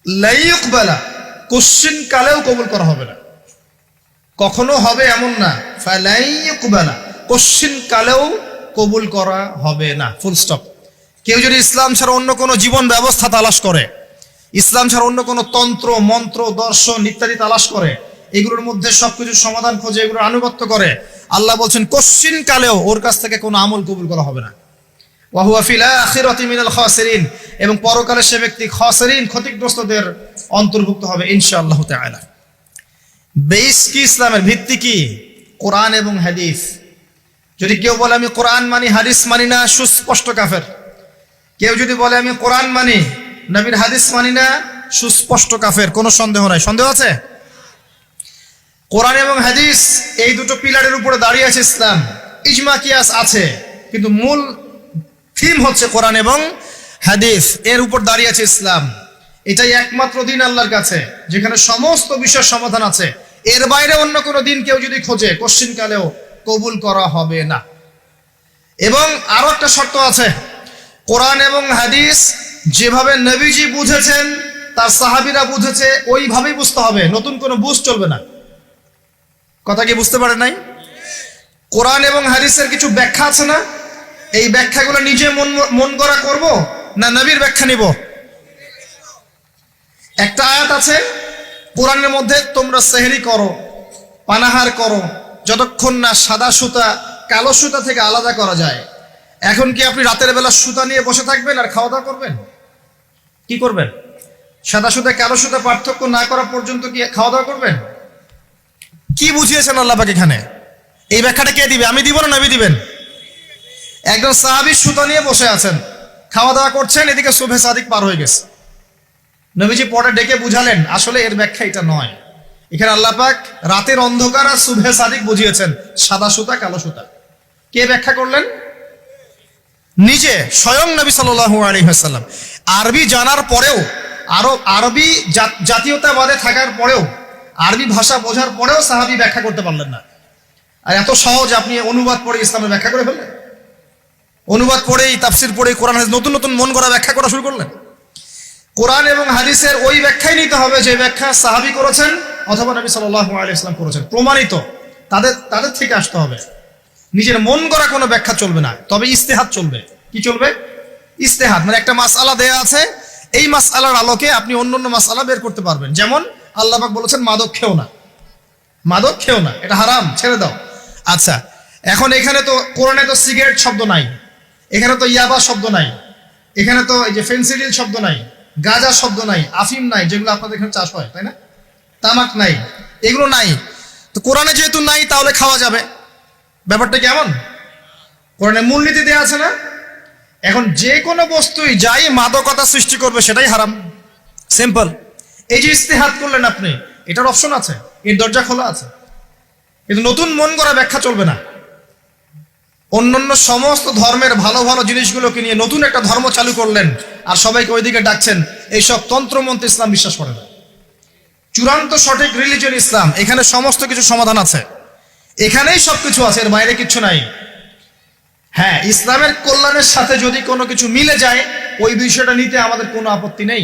লা ইউকবালা কোশ্চিন কালেও কবুল করা হবে না, কখনো হবে এমন না, ফালা ইউকবালা কোশ্চিন কালেও কবুল করা হবে না, ফুল স্টপ। কেউ যদি ইসলাম ছাড়া অন্য কোনো জীবন ব্যবস্থা তালাশ করে, ইসলাম ছাড়া অন্য কোনো তন্ত্র মন্ত্র দর্শন ইত্যাদি তালাশ করে, এগুলোর মধ্যে সবকিছু সমাধান খোঁজে, এগুলো আনুগত্য করে, আল্লাহ বলছেন কোশ্চিন কালেও ওর কাছ থেকে কোনো আমল কবুল করা হবে না। ওয়া হুয়া ফিল আখিরাতি মিনাল খাসিরিন, এবং পরকালে সে ব্যক্তি খাসিরিন ক্ষতিগ্রস্তদের অন্তর্ভুক্ত হবে ইনশাআল্লাহ তাআলা। বেস কি ইসলামের ভিত্তি কি? কোরআন এবং হাদিস। যদি কেউ বলে আমি কোরআন মানি হাদিস মানি না, সুস্পষ্ট কাফের। কেউ যদি বলে আমি কোরআন মানি নবীর হাদিস মানি না, সুস্পষ্ট কাফের, কোনো সন্দেহ নাই। সন্দেহ আছে? কোরআন এবং হাদিস এই দুটো পিলারের উপরে দাঁড়িয়ে আছে ইসলাম। ইজমা কিয়াস আছে, কিন্তু মূল থিম হচ্ছে কোরআন এবং হাদিস, এর উপর দাঁড়িয়ে আছে ইসলাম। এটাই একমাত্র দিন আল্লাহর কাছে যেখানে সমস্ত বিষয়ের সমাধান আছে। এর বাইরে অন্য কোনো দিন কেউ যদি খোঁজে কোশ্চিন কালেও কবুল করা হবে না। এবং আরো একটা শর্ত আছে, কোরআন এবং হাদিস যেভাবে নবীজি বুঝেছেন তার সাহাবীরা বুঝেছে ওইভাবেই বুঝতে হবে, নতুন কোনো বুঝ চলবে না। কথা কি বুঝতে পারে নাই? কোরআন এবং হাদিসের কিছু ব্যাখ্যা আছে না, এই ব্যাখ্যাগুলো নিজে মন গড়া করব না নবীর ব্যাখ্যা নিব? একটা আয়াত আছে কোরআনের মধ্যে, তোমরা সেহরি করো পানাহার করো যতক্ষণ না সাদা সুতা কালো সুতা থেকে আলাদা করা যায়। এখন কি আপনি রাতের বেলা সুতা নিয়ে বসে থাকবেন আর খাওয়া দাওয়া করবেন? কি করবেন? সাদা সুতা কালো সুতা পার্থক্য না করা পর্যন্ত কি খাওয়া দাওয়া করবেন? কি বুঝিয়েছেন আল্লাহ পাক এখানে? এই ব্যাখ্যাটা কে দিবে? আমি দিব না নবী দিবেন? একজন সাহাবী সুতা নিয়ে বসে আছেন, খাওয়া দাওয়া করছেন, এদিকে সুবহে সাদিক পার হয়ে গেছে। নবীজি পরে ডেকে বুঝালেন আসলে এর ব্যাখ্যা এটা নয়। এখানে আল্লাহ পাক রাতের অন্ধকার আর সুবহে সাদিক বুঝিয়েছেন, সাদা সুতা কালো সুতা। কে ব্যাখ্যা করলেন? নিজে স্বয়ং নবী সাল্লাল্লাহু আলাইহি ওয়াসাল্লাম। আরবি জানার পরেও, আরবি জাতীয়তাবাদে থাকার পরেও, আরবি ভাষা বোঝার পরেও সাহাবী ব্যাখ্যা করতে পারলেন না। আর এত সহজ আপনি অনুবাদ পড়ে ইসলামের ব্যাখ্যা করে ফেললেন। অনুবাদ পড়েই তাফসির পড়েই কোরআন হাদিস নতুন নতুন মন গড়া ব্যাখ্যা করা শুরু করলেন। কোরআন এবং হাদিসের ওই ব্যাখ্যাই নিতে হবে যে ব্যাখ্যা সাহাবী করেছেন অথবা নবী সাল্লাল্লাহু আলাইহি ওয়াসাল্লাম করেছেন, প্রমাণিত। তাদের থেকে আসতে হবে। নিজের মন গড়া কোনো ব্যাখ্যা চলবে না, তবে ইস্তেহাদ চলবে। কি চলবে? ইস্তেহাদ, মানে একটা মাসআলা দেয়া আছে, এই মাসআলার আলোকে আপনি অন্য মাসআলা বের করতে পারবেন। যেমন আল্লাহ পাক বলেছেন মাদক খেও না, মাদক খেও না, এটা হারাম, ছেড়ে দাও। আচ্ছা, এখন এখানে তো কোরআনে তো সিগারেট শব্দ নাই, এখানে তো ইয়াবা শব্দ নাই, এখানে তো এই যে ফেন্সিডিল শব্দ নাই, গাঁজা শব্দ নাই, আফিম নাই, যেগুলো আপনাদের এখানে চাষ হয়, তাই না? তামাক নাই, এগুলো নাই। তো কোরআনে যেহেতু নাই তাহলে খাওয়া যাবে। ব্যাপারটা কেমন? কোরআনে মূলনীতি দেয়া আছে না? এখন যে কোনো বস্তুই যাই মাদকতা সৃষ্টি করবে সেটাই হারাম, সিম্পল। এই যে ইস্তেহাদ করলেন আপনি, এটার অপশন আছে, এর দরজা খোলা আছে, কিন্তু নতুন মন গড়া ব্যাখ্যা চলবে না। অন্যান্য সমস্ত ধর্মের ভালো ভালো জিনিসগুলোকে নিয়ে নতুন একটা ধর্ম চালু করলেন আর সবাইকে ওইদিকে ডাকছেন। এইসব তন্ত্রমন্ত্র ইসলাম বিশ্বাস করে না। চূড়ান্ত সঠিক রিলিজিয়ন ইসলাম, এখানে সমস্ত কিছু সমাধান আছে, এখানেই সবকিছু আছে, এর বাইরে কিচ্ছু নাই। হ্যাঁ, ইসলামের কল্যাণের সাথে যদি কোনো কিছু মিলে যায় ওই বিষয়টা নিতে আমাদের কোনো আপত্তি নেই,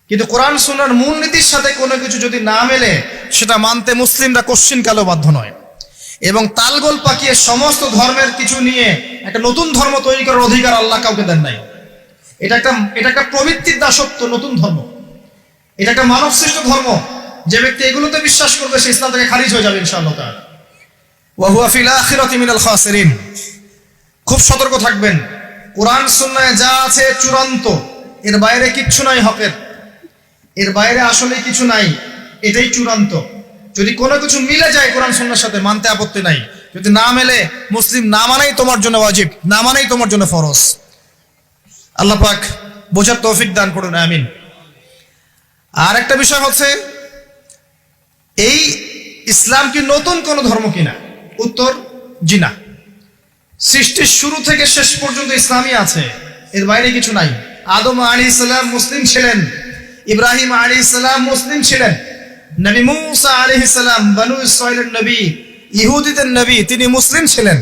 কিন্তু কোরআন সুন্নাহর মূলনীতির সাথে কোনো কিছু যদি না মেলে সেটা মানতে মুসলিমরা কোশ্চিন কালেও বাধ্য নয়। এবং তালগোল পাকিয়ে সমস্ত ধর্মের কিছু নিয়ে একটা নতুন ধর্ম তৈরি করার অধিকার আল্লাহ কাউকে দেন নাই। এটা একটা প্রবৃত্তির দাসত্ব, নতুন ধর্ম। এটা একটা মানব সৃষ্ট ধর্ম। যে ব্যক্তি এগুলোতে বিশ্বাস করবে সে ইসলাম থেকে খারিজ হয়ে যাবে ইনশাআল্লাহ তাআলা। ওয়া হুয়া ফিল আখিরাতি মিনাল খাসিরিন। খুব সতর্ক থাকবেন, কোরআন সুন্নাহে যা আছে চূড়ান্ত, এর বাইরে কিচ্ছু নাই হকের, এর বাইরে আসলে কিছু নাই, এটাই চূড়ান্ত। যদি কোনো কিছু মিলে যায় কোরআন সুন্নাহর সাথে মানতে আপত্তি নাই, যদি না মেলে মুসলিম না মানাই তোমার জন্য ওয়াজিব, না মানাই তোমার জন্য ফরজ। আল্লাহ পাক বোঝার তৌফিক দান করুন, আমিন। আর একটা বিষয় হচ্ছে এই ইসলাম কি নতুন কোন ধর্ম কিনা? উত্তর জি না। সৃষ্টির শুরু থেকে শেষ পর্যন্ত ইসলামই আছে, এর বাইরে কিছু নাই। আদম আলাইহিস সালাম মুসলিম ছিলেন, ইব্রাহিম আলাইহিস সালাম মুসলিম ছিলেন, নবী মুসা আলাইহিস সালাম বনু ইসরাঈলের নবী, ইহুদিদের নবী, তিনি মুসলিম ছিলেন।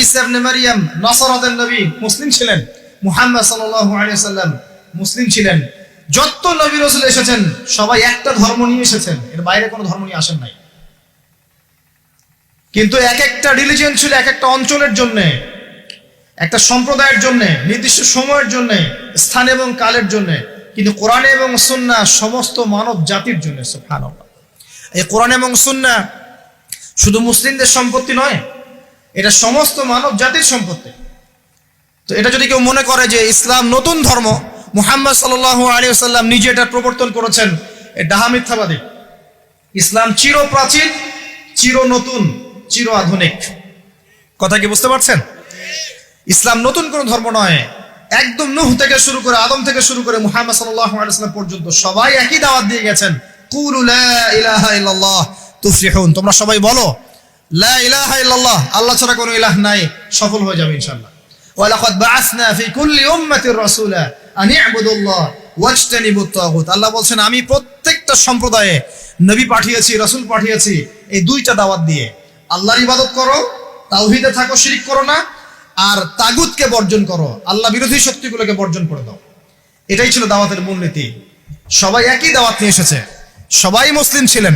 ঈসা ইবনে মারইয়াম নসরাতের নবী মুসলিম ছিলেন। মুহাম্মদ সাল্লাল্লাহু আলাইহি ওয়াসাল্লাম মুসলিম ছিলেন। যত নবী রাসূল এসেছেন সবাই একটা ধর্ম নিয়ে এসেছেন, এর বাইরে কোনো ধর্ম নিয়ে আসেন নাই। কিন্তু এক একটা রিলিজিয়ন ছিল এক একটা অঞ্চলের জন্য, একটা সম্প্রদায়ের জন্য, নির্দিষ্ট সময়ের জন্য, স্থান এবং কালের জন্য। কিন্তু কোরআন এবং সুন্নাহ সমস্ত মানব জাতির জন্য। সুবহানাল্লাহ। এই কোরআন এবং সুন্নাহ শুধু মুসলিমদের সম্পত্তি নয়, এটা সমস্ত মানব জাতির সম্পত্তি। তো এটা যদি কেউ মনে করে যে ইসলাম নতুন ধর্ম, মুহাম্মদ সাল্লাল্লাহু আলাইহি ওয়াসাল্লাম নিজে এটা প্রবর্তন করেছেন, এ ডাহা মিথ্যাবাদী। ইসলাম চির প্রাচীন, চির নতুন, চির আধুনিক। কথা কি বুঝতে পারছেন? ইসলাম নতুন কোন ধর্ম নয়। একদম নূহ থেকে শুরু করে, আদম থেকে শুরু করে মুহাম্মদ সাল্লাল্লাহু আলাইহি ওয়াসাল্লাম পর্যন্ত সবাই একই দাওয়াত দিয়ে গেছেন, কুলু লা ইলাহা ইল্লাল্লাহ তুফলিহুন। তোমরা সবাই বলো লা ইলাহা ইল্লাল্লাহ, আল্লাহ ছাড়া কোনো ইলাহ নাই, সফল হয়ে যাবে ইনশাআল্লাহ। ওয়া লাকাদ বাআসনা ফি কুল্লি উম্মাতির রাসূলা আন ইবুদুল্লাহ ওয়াজতানিবুত তাগুত। আল্লাহ বলছেন আমি প্রত্যেকটা সম্প্রদায়ে নবী পাঠিয়েছি, রাসূল পাঠিয়েছি এই দুইটা দাওয়াত দিয়ে, আল্লাহর ইবাদত করো, তাওহীদে থাকো, শিরক করো না, আর তাগুতকে বর্জন করো, আল্লাহ বিরোধী শক্তিগুলোকে বর্জন করে দাও। এটাই ছিল দাওয়াতের মূলনীতি। সবাই একই দাওয়াত নিয়ে এসেছে, সবাই মুসলিম ছিলেন।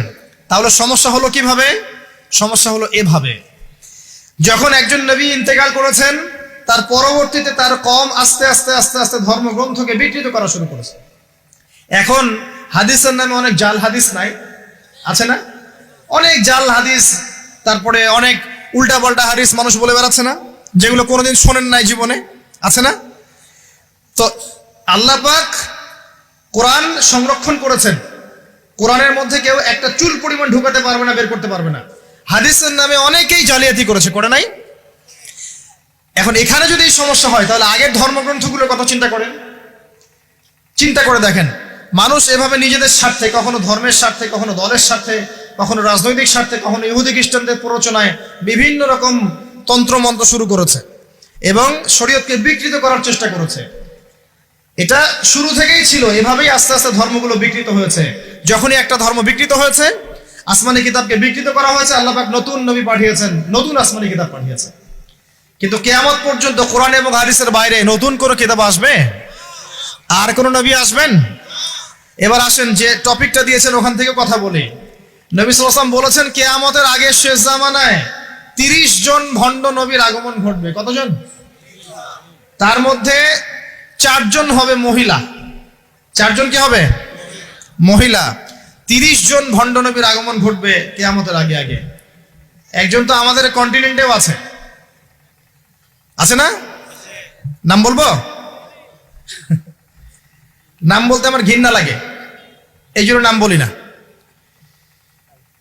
তাহলে সমস্যা হলো কিভাবে? সমস্যা হলো এভাবে, যখন একজন নবী ইন্তেকাল করেছেন, তার পরবর্তীতে তার কওম আস্তে আস্তে আস্তে আস্তে ধর্মগ্রন্থকে বিকৃত করা শুরু করেছে। এখন হাদিসের নামে অনেক জাল হাদিস নাই, আছে না? অনেক জাল হাদিস, তারপরে অনেক উল্টাপাল্টা হাদিস মানুষ বলে বেড়াচ্ছে না, যেগুলো কোনোদিন শোনেন নাই জীবনে, আছে না? তো আল্লাহ পাক কোরআন সংরক্ষণ করেছেন, কোরআনের মধ্যে কেউ একটা চুল পরিমাণ ঢুকাতে পারবে না, বের করতে পারবে না। হাদিসের নামে অনেকেই জালিয়াতি করেছে, করে নাই? এখন এখানে যদি এই সমস্যা হয়, তাহলে আগের ধর্মগ্রন্থগুলোর কথা চিন্তা করেন, চিন্তা করে দেখেন। মানুষ এভাবে নিজেদের স্বার্থে, কখনো ধর্মের স্বার্থে, কখনো দলের স্বার্থে, কখনো রাজনৈতিক স্বার্থে, কখনো ইহুদি খ্রিস্টানদের প্ররোচনায় বিভিন্ন রকম তন্ত্রমন্ত্র শুরু করেছে এবং শরীয়তকে বিকৃত করার চেষ্টা করেছে। এটা শুরু থেকেই ছিল, এভাবেই আস্তে আস্তে ধর্মগুলো বিকৃত হয়েছে। যখনই একটা ধর্ম বিকৃত হয়েছে, আসমানি কিতাবকে বিকৃত করা হয়েছে, আল্লাহ পাক নতুন নবী পাঠিয়েছেন, নতুন আসমানি কিতাব পাঠিয়েছেন। কিন্তু কিয়ামত পর্যন্ত কোরআন এবং হাদিসের বাইরে নতুন কোনো কিতাব আসবে? আর কোন নবী আসবেন? এবার আসেন যে টপিকটা দিয়েছেন ওখান থেকে কথা বলি। নবী সাল্লাল্লাহু আলাইহি ওয়াসাল্লাম বলেছেন কিয়ামতের আগে শেষ জামানায় 30 জন ভণ্ড নবীর আগমন ঘটবে। কতজন? তার মধ্যে 4 জন হবে মহিলা। 4 জন কি হবে? মহিলা। 30 জন ভণ্ড নবীর আগমন ঘটবে কিয়ামতের আগে আগে। একজন তো আমাদের কন্টিনেন্টেও আছে, আছে না? নাম বলবো? নাম বলতে আমার ঘৃণা লাগে, এই জন্য নাম বলি না।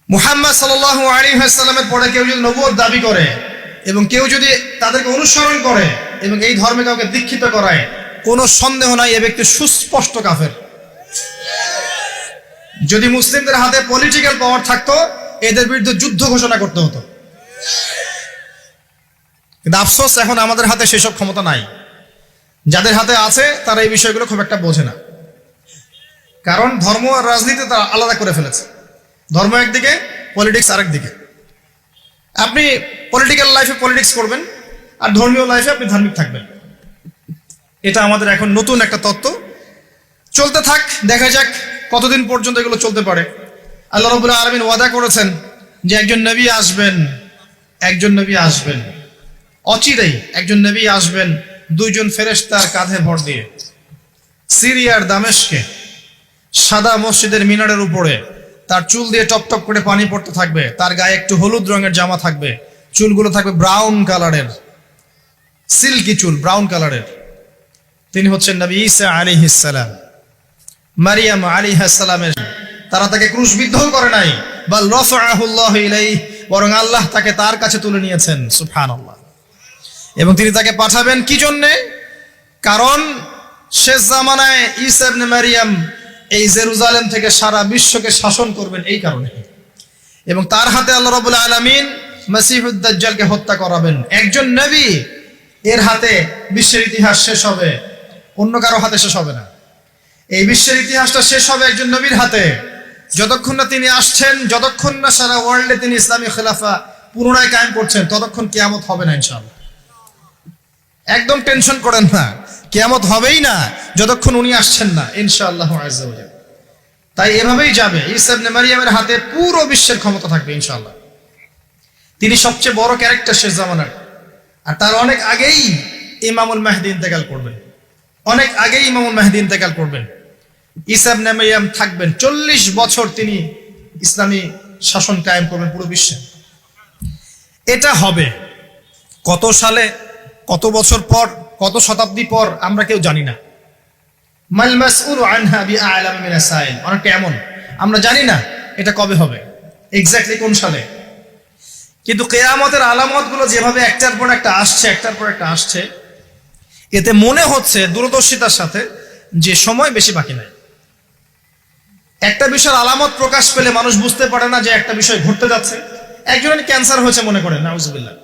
মুহাম্মদ সাল্লাল্লাহু আলাইহি ওয়াসাল্লামের পরে কেউ যদি নবুয়ত দাবি করে এবং কেউ যদি তাদেরকে অনুসরণ করে এবং এই ধর্মে কাউকে দীক্ষিত করায়, কোনো সন্দেহ নাই এ ব্যক্তি সুস্পষ্ট কাফের। যদি মুসলিমদের হাতে পলিটিক্যাল পাওয়ার থাকতো, এদের বিরুদ্ধে যুদ্ধ ঘোষণা করতে হতো। কিন্তু আফসোস এখন আমাদের হাতে সেসব ক্ষমতা নাই। যাদের হাতে আছে তারা এই বিষয়গুলো খুব একটা বোঝে না, কারণ ধর্ম আর রাজনীতি তারা আলাদা করে ফেলেছে। ধর্ম একদিকে, পলিটিক্স আরেক দিকে। আপনি পলিটিক্যাল লাইফে পলিটিক্স করবেন আর ধর্মীয় লাইফে আপনি ধার্মিক থাকবেন। এটা আমাদের এখন নতুন একটা তত্ত্ব। চলতে থাক, দেখা যাক কতদিন পর্যন্ত এগুলো চলতে পারে। আল্লাহ রাব্বুল আলামিন ওয়াদা করেছেন যে একজন নবী আসবেন, একজন নবী আসবেন, অচিরেই একজন নবী আসবেন 2 জন ফেরেশতার কাঁধে ভর দিয়ে। সিরিয়ার দামেস্কে সাদা মসজিদের মিনারের উপরে তার চুল দিয়ে টপ টপ করে পানি পড়তে থাকবে, তার গায়ে একটু হলুদ রঙের জামা থাকবে, চুলগুলো থাকবে ব্রাউন কালারের, সিল্কি চুল, ব্রাউন কালারের। তিনি হচ্ছেন নবী ঈসা আলাইহিস সালাম। মারিয়াম আলাইহিস সালামের, তারা তাকে ক্রুশবিদ্ধ করে নাই, বাল রাফাআহুল্লাহু ইলাইহি, বরং আল্লাহ তাকে তার কাছে তুলে নিয়েছেন। সুবহানাল্লাহ। এবং তিনি তাকে পাঠাবেন কি জন্যে? কারণ শেষ জামানায় ঈসা ইবনে মারিয়াম এই জেরুজালেম থেকে সারা বিশ্বকে শাসন করবেন, এই কারণে। এবং তার হাতে আল্লাহ রাব্বুল আলামিন মাসিহুদ দাজ্জালকে হত্যা করাবেন। একজন নবী এর হাতে বিশ্বের ইতিহাস শেষ হবে, অন্য কারো হাতে শেষ হবে না। এই বিশ্বের ইতিহাসটা শেষ হবে একজন নবীর হাতে। যতক্ষণ না তিনি আসছেন, যতক্ষণ না সারা ওয়ার্ল্ডে তিনি ইসলামী খেলাফা পুনরায় কায়েম করছেন, ততক্ষণ কিয়ামত হবে না ইনশাআল্লাহ। একদম টেনশন করেন না, কিয়ামত হবেই না যতক্ষণ উনি আসছেন না ইনশাআল্লাহ আযজা ওয়া জাল্লা। তাই এভাবেই যাবে, ঈসা ইবনে মারইয়ামের হাতে পুরো বিশ্বের ক্ষমতা থাকবে ইনশাআল্লাহ। তিনি সবচেয়ে বড় ক্যারেক্টার শেষ জামানার। আর তার অনেক আগেই ইমামুল মাহদী ইন্তেকাল করবেন, অনেক আগেই ইমামুল মাহদী ইন্তেকাল করবেন। ঈসা ইবনে মারইয়াম থাকবেন 40 বছর, তিনি ইসলামী শাসন কায়েম করবেন পুরো বিশ্বে। এটা হবে কত সালে, কত বছর পর, কত শতাব্দী পর আমরা কেউ জানি না। মাল মাসউলু আনহা বিআলাম মিনাস সাইল, অনেকটা এমন আমরা জানি না এটা কবে হবে, এক্স্যাক্টলি কোন সালে। কিন্তু কিয়ামতের আলামতগুলো যেভাবে একটার পর একটা আসছে, একটার পর একটা আসছে, এতে মনে হচ্ছে দূরদর্শিতার সাথে যে সময় বেশি বাকি নাই। একটা বিষয়ের আলামত প্রকাশ পেলে মানুষ বুঝতে পারে না যে একটা বিষয় ঘটতে যাচ্ছে। একজনের ক্যান্সার হয়েছে মনে করেন, নাউজুবিল্লাহ,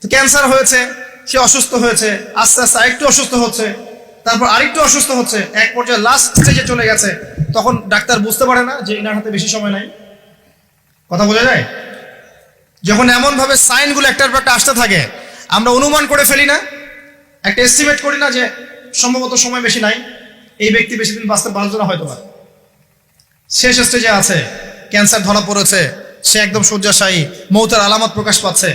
তো ক্যান্সার হয়েছে, সে অসুস্থ হয়েছে, আস্তে আস্তে আরেকটু অসুস্থ হচ্ছে, তারপর আরেকটু অসুস্থ হচ্ছে, এক পর্যায়ে লাস্ট স্টেজে চলে গেছে। তখন ডাক্তার বুঝতে পারে না যে এনার হাতে বেশি সময় নাই। কথা বোঝা যায়? যখন এমন ভাবে সাইনগুলো একটার পর একটা আসতে থাকে, আমরা অনুমান করে ফেলি না, একটা এস্টিমেট করি না যে সম্ভবত সময় বেশি নাই, এই ব্যক্তি বেশি দিন বাঁচতে পারবে না, হয়তো বা শেষ স্টেজে আছে, ক্যান্সার ধরা পড়েছে, সে একদম শয্যাশায়ী, মৌতের আলামত প্রকাশ পাচ্ছে।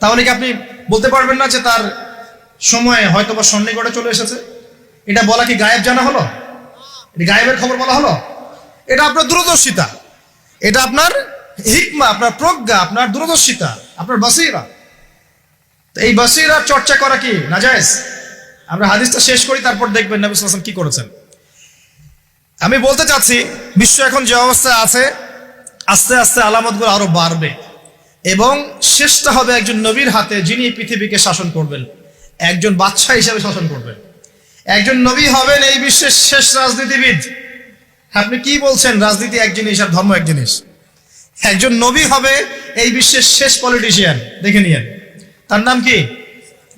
তাহলে কি আপনি বলতে পারবেন না যে তার সময় হয়তো বা সন্নিকটে চলে এসেছে? এটা বলা কি গায়েব জানা হলো? এটা গায়েবের খবর বলা হলো? এটা আপনার দূরদর্শিতা, এটা আপনার হিকমা, আপনার প্রজ্ঞা, আপনার দূরদর্শিতা, আপনার বাসীরা। তো এই বাসীরার চর্চা করা কি নাজায়েজ? আমরা হাদিসটা শেষ করি, তারপর দেখবেন নবী সাল্লাল্লাহু আলাইহি ওয়াসাল্লাম কি করেছেন। আমি বলতে চাচ্ছি, বিশ্ব এখন যে অবস্থায় আছে, আস্তে আস্তে আলামতগুলো আরো বাড়বে এবং শেষটা হবে একজন নবীর হাতে, যিনি পৃথিবীকে শাসন করবেন, একজন বাদশা হিসেবে শাসন করবেন। একজন নবী হবেন এই বিশ্বের শেষ রাজনীতিবিদ। আপনি কি বলছেন? রাজনীতি এক জিনিস আর ধর্ম এক জিনিস। একজন নবী হবে এই বিশ্বের শেষ পলিটিশিয়ান, দেখে নিয়েন। তার নাম কি?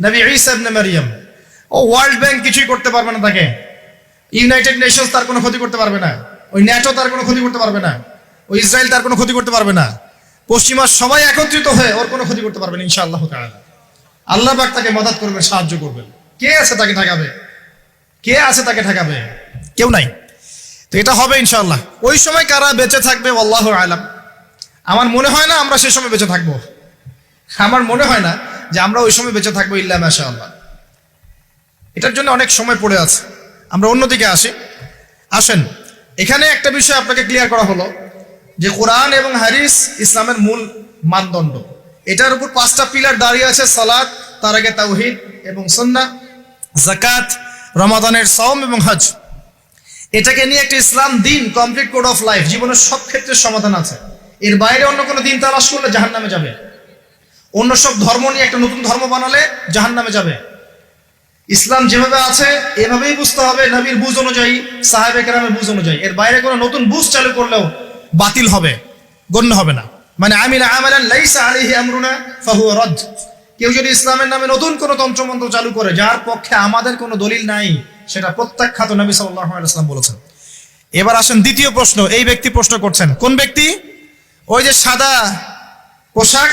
নবী ঈসা ইবনে মারইয়াম। ও ওয়ার্ল্ড ব্যাংক কিছুই করতে পারবে না তাকে, ইউনাইটেড নেশনস তার কোনো ক্ষতি করতে পারবে না, ওই ন্যাটো তার কোনো ক্ষতি করতে পারবে না, ওই ইসরায়েল তার কোনো ক্ষতি করতে পারবে না, পশ্চিমা সবাই একত্রিত হয়ে ওর কোনো ক্ষতি করতে পারবে না ইনশাআল্লাহ তাআলা। আল্লাহ পাক তাকে মদদ করবেন, সাহায্য করবেন। কে আছে তাকে ঠেকাবে? কে আছে তাকে ঠেকাবে? কেউ নাই। তো এটা হবে ইনশাআল্লাহ। ওই সময় কারা বেঁচে থাকবে আল্লাহু আলাম। আমার মনে হয় না আমরা সেই সময় বেঁচে থাকবো, আমার মনে হয় না যে আমরা ওই সময় বেঁচে থাকবো, ইল্লা মাশাআল্লাহ। এটার জন্য অনেক সময় পড়ে আছে। আমরা অন্যদিকে আসি। আসেন, এখানে একটা বিষয় আপনাকে ক্লিয়ার করা হলো যে কোরআন এবং হাদিস ইসলামের মূল মানদণ্ড। এটার উপর 5টা পিলার দাঁড়িয়ে আছে: সালাত, তার আগে তাওহীদ এবং সুন্নাহ, যাকাত, রমাদানের সাওম এবং হজ। এটাকে নিয়ে একটা ইসলাম দিন, কমপ্লিট কোড অফ লাইফ, জীবনের সব ক্ষেত্রে সমাধান আছে। এর বাইরে অন্য কোনো দিন তালাশ করলে জাহান্নামে যাবে। অন্য সব ধর্ম নিয়ে একটা নতুন ধর্ম বানালে জাহান্নামে যাবে। ইসলাম যেভাবে আছে এভাবেই বুঝতে হবে, নবীর বুঝ অনুযায়ী, সাহাবে কেরামের বুঝ অনুযায়ী। এর বাইরে কোনো নতুন বুঝ চালু করলেও বাতিল হবে, গণ্য হবে না। মানে আমিলা আমালান লাইসা আলাইহি আমরুনা ফাহুয়া রাদ। কেউ যদি ইসলামের নামে নতুন কোনো তন্ত্রমন্ত্র চালু করে যার পক্ষে আমাদের কোনো দলিল নাই, সেটা প্রত্যাখ্যাত, নবী সাল্লাল্লাহু আলাইহি ওয়াসাল্লাম বলেছেন। এবার আসেন দ্বিতীয় প্রশ্ন। এই ব্যক্তি প্রশ্ন করছেন, কোন ব্যক্তি? ওই যে সাদা পোশাক,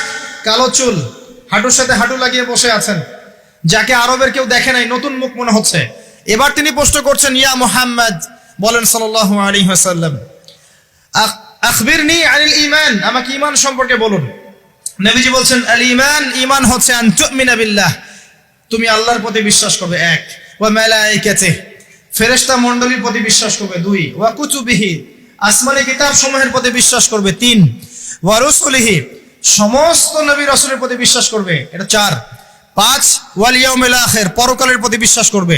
কালো চুল, হাঁটুর সাথে হাঁটু লাগিয়ে বসে আছেন, যাকে আরবের কেউ দেখে নাই, নতুন মুখ মনে হচ্ছে। এবার তিনি প্রশ্ন করছেন, ইয়া মুহাম্মদ, বলেন সাল্লাল্লাহু আলাইহি ওয়াসাল্লাম, আখবিরনি আনিল ঈমান, আমাকে ঈমান সম্পর্কে বলুন। নবীজি বলছেন, আল ঈমান, ঈমান হচ্ছে আন তুমিনা বিল্লাহ, তুমি আল্লাহর প্রতি বিশ্বাস করবে, 1, ওয়া মালাইকাতিহি, ফেরেশতা মণ্ডলীর প্রতি বিশ্বাস করবে, 2, ওয়া কুতুবিহি, আসমানি কিতাব সমূহের প্রতি বিশ্বাস করবে, 3, ওয়া রাসূলিহি, সমস্ত নবী রাসূলের প্রতি বিশ্বাস করবে, এটা 4, 5, ওয়াল ইয়াউমিল আখির, পরকালের প্রতি বিশ্বাস করবে,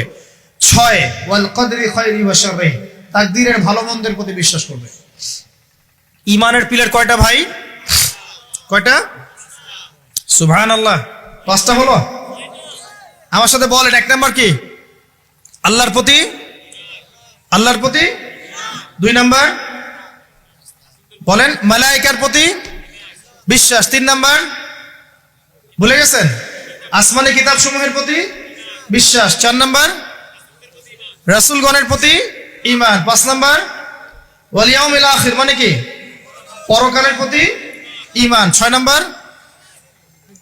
6, ওয়াল কদরি খায়রি ওয়া শাররি, তাকদীরের ভালো মন্দের প্রতি বিশ্বাস করবে। ঈমানের পিলার কয়টা ভাই? কয়টা? সুবহানাল্লাহ, 5টা হলো। আমার সাথে বলেন, 1 নাম্বার কি? আল্লাহর প্রতি, আল্লাহর প্রতি। 2 নাম্বার বলেন, মালায়েকার প্রতি বিশ্বাস। 3 নাম্বার ভুলে গেছেন? আসমানি কিতাব সমূহের প্রতি বিশ্বাস। 4 নাম্বার রাসূলগণের প্রতি ঈমান। 5 নাম্বার ওয়াল ইয়াউমিল আখির মানে কি? পরকালের প্রতি ঈমান। 6 নাম্বার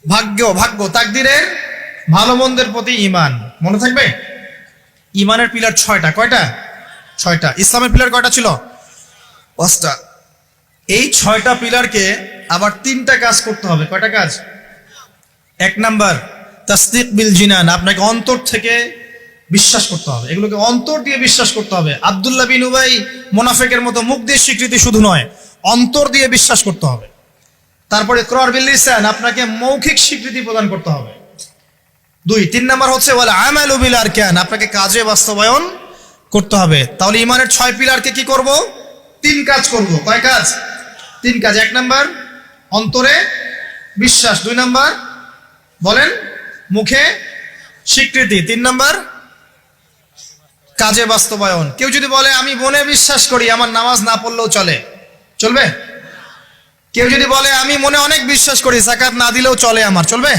ভাগ্য তাকদীরের ভালো মন্দের প্রতি ঈমান। মনে থাকবে? ঈমানের পিলার 6টা। কয়টা? 6টা। ইসলামের পিলার কয়টা ছিল? 5টা। এই 6টা পিলারকে আবার 3টা কাজ করতে হবে। কয়টা কাজ? 1 নাম্বার তাসদিক বিল জিনান, আপনাকে অন্তর থেকে বিশ্বাস করতে হবে। এগুলোকে অন্তর দিয়ে বিশ্বাস করতে হবে। আব্দুল্লাহ বিন উবাই মুনাফিকের মতো মুখ দিয়ে স্বীকৃতি শুধু নয়, অন্তর দিয়ে বিশ্বাস করতে হবে। তারপরে ইকরার বিল লিসান, আপনাকে মৌখিক স্বীকৃতি প্রদান করতে হবে। 3 নাম্বার হচ্ছে ওয়াল আমালু বিল আরকান, আপনাকে কাজে বাস্তবায়ন করতে হবে। তাহলে ঈমানের 6 পিলারকে কি করব? 3 কাজ করব। কয় কাজ? 3 কাজ। 1 নাম্বার অন্তরে বিশ্বাস, 2 নাম্বার বলেন মুখে স্বীকৃতি, 3 নাম্বার কাজে বাস্তবায়ন। কেউ যদি বলে আমি মনে বিশ্বাস করি, আমার নামাজ না পড়লেও চলবে? কেউ যদি বলে আমি মনে অনেক বিশ্বাস করি, যাকাত না দিলেও চলে, আমার চলবে?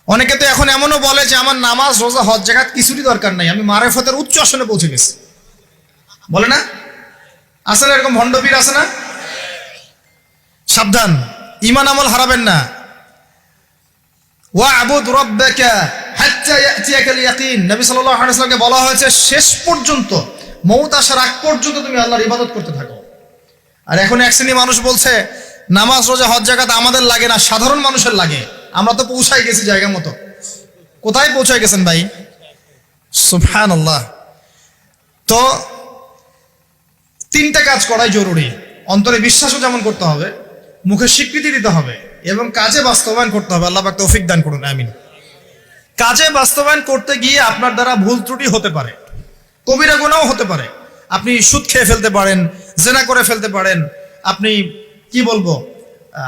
অনেকে তো এখন এমনও বলে যে আমার নামাজ রোজা হজ যাকাত কিছুরই দরকার নাই, আমি মারেফতের উচ্চ আসনে পৌঁছে গেছি। বলে না? আছে না এরকম ভণ্ডপীর? আছে না? সাবধান, ঈমান আমল হারাবেন না। ওয়া'বুদ রাব্বাকা হাত্তা ইয়াতিয়াকাল ইয়াকিন, নবী সাল্লাল্লাহু আলাইহি ওয়াসাল্লামকে বলা হয়েছে শেষ পর্যন্ত, মওত আসার আগ পর্যন্ত তুমি আল্লাহর ইবাদত করতে থাকো। আর এখন এক শ্রেণী মানুষ বলছে নামাজ রোজা হজ যাকাত আমাদের লাগে না, সাধারণ মানুষের লাগে। আমরা তো পৌঁছাই গেছি জায়গা মতো। কোথায় পৌঁছায় গেছেন ভাই? সুবহানাল্লাহ। তো 3টা কাজ করাই জরুরি। অন্তরে বিশ্বাসও যেমন করতে হবে, মুখে স্বীকৃতি দিতে হবে এবং কাজে বাস্তবায়ন করতে হবে। আল্লাহ পাক তৌফিক দান করুন, আমিন। কাজে বাস্তবায়ন করতে গিয়ে আপনার দ্বারা ভুল ত্রুটি হতে পারে, কবিরা গুনাহও হতে পারে। আপনি সুদ খেয়ে ফেলতে পারেন, জেনা করে ফেলতে পারেন, আপনি কি বলবো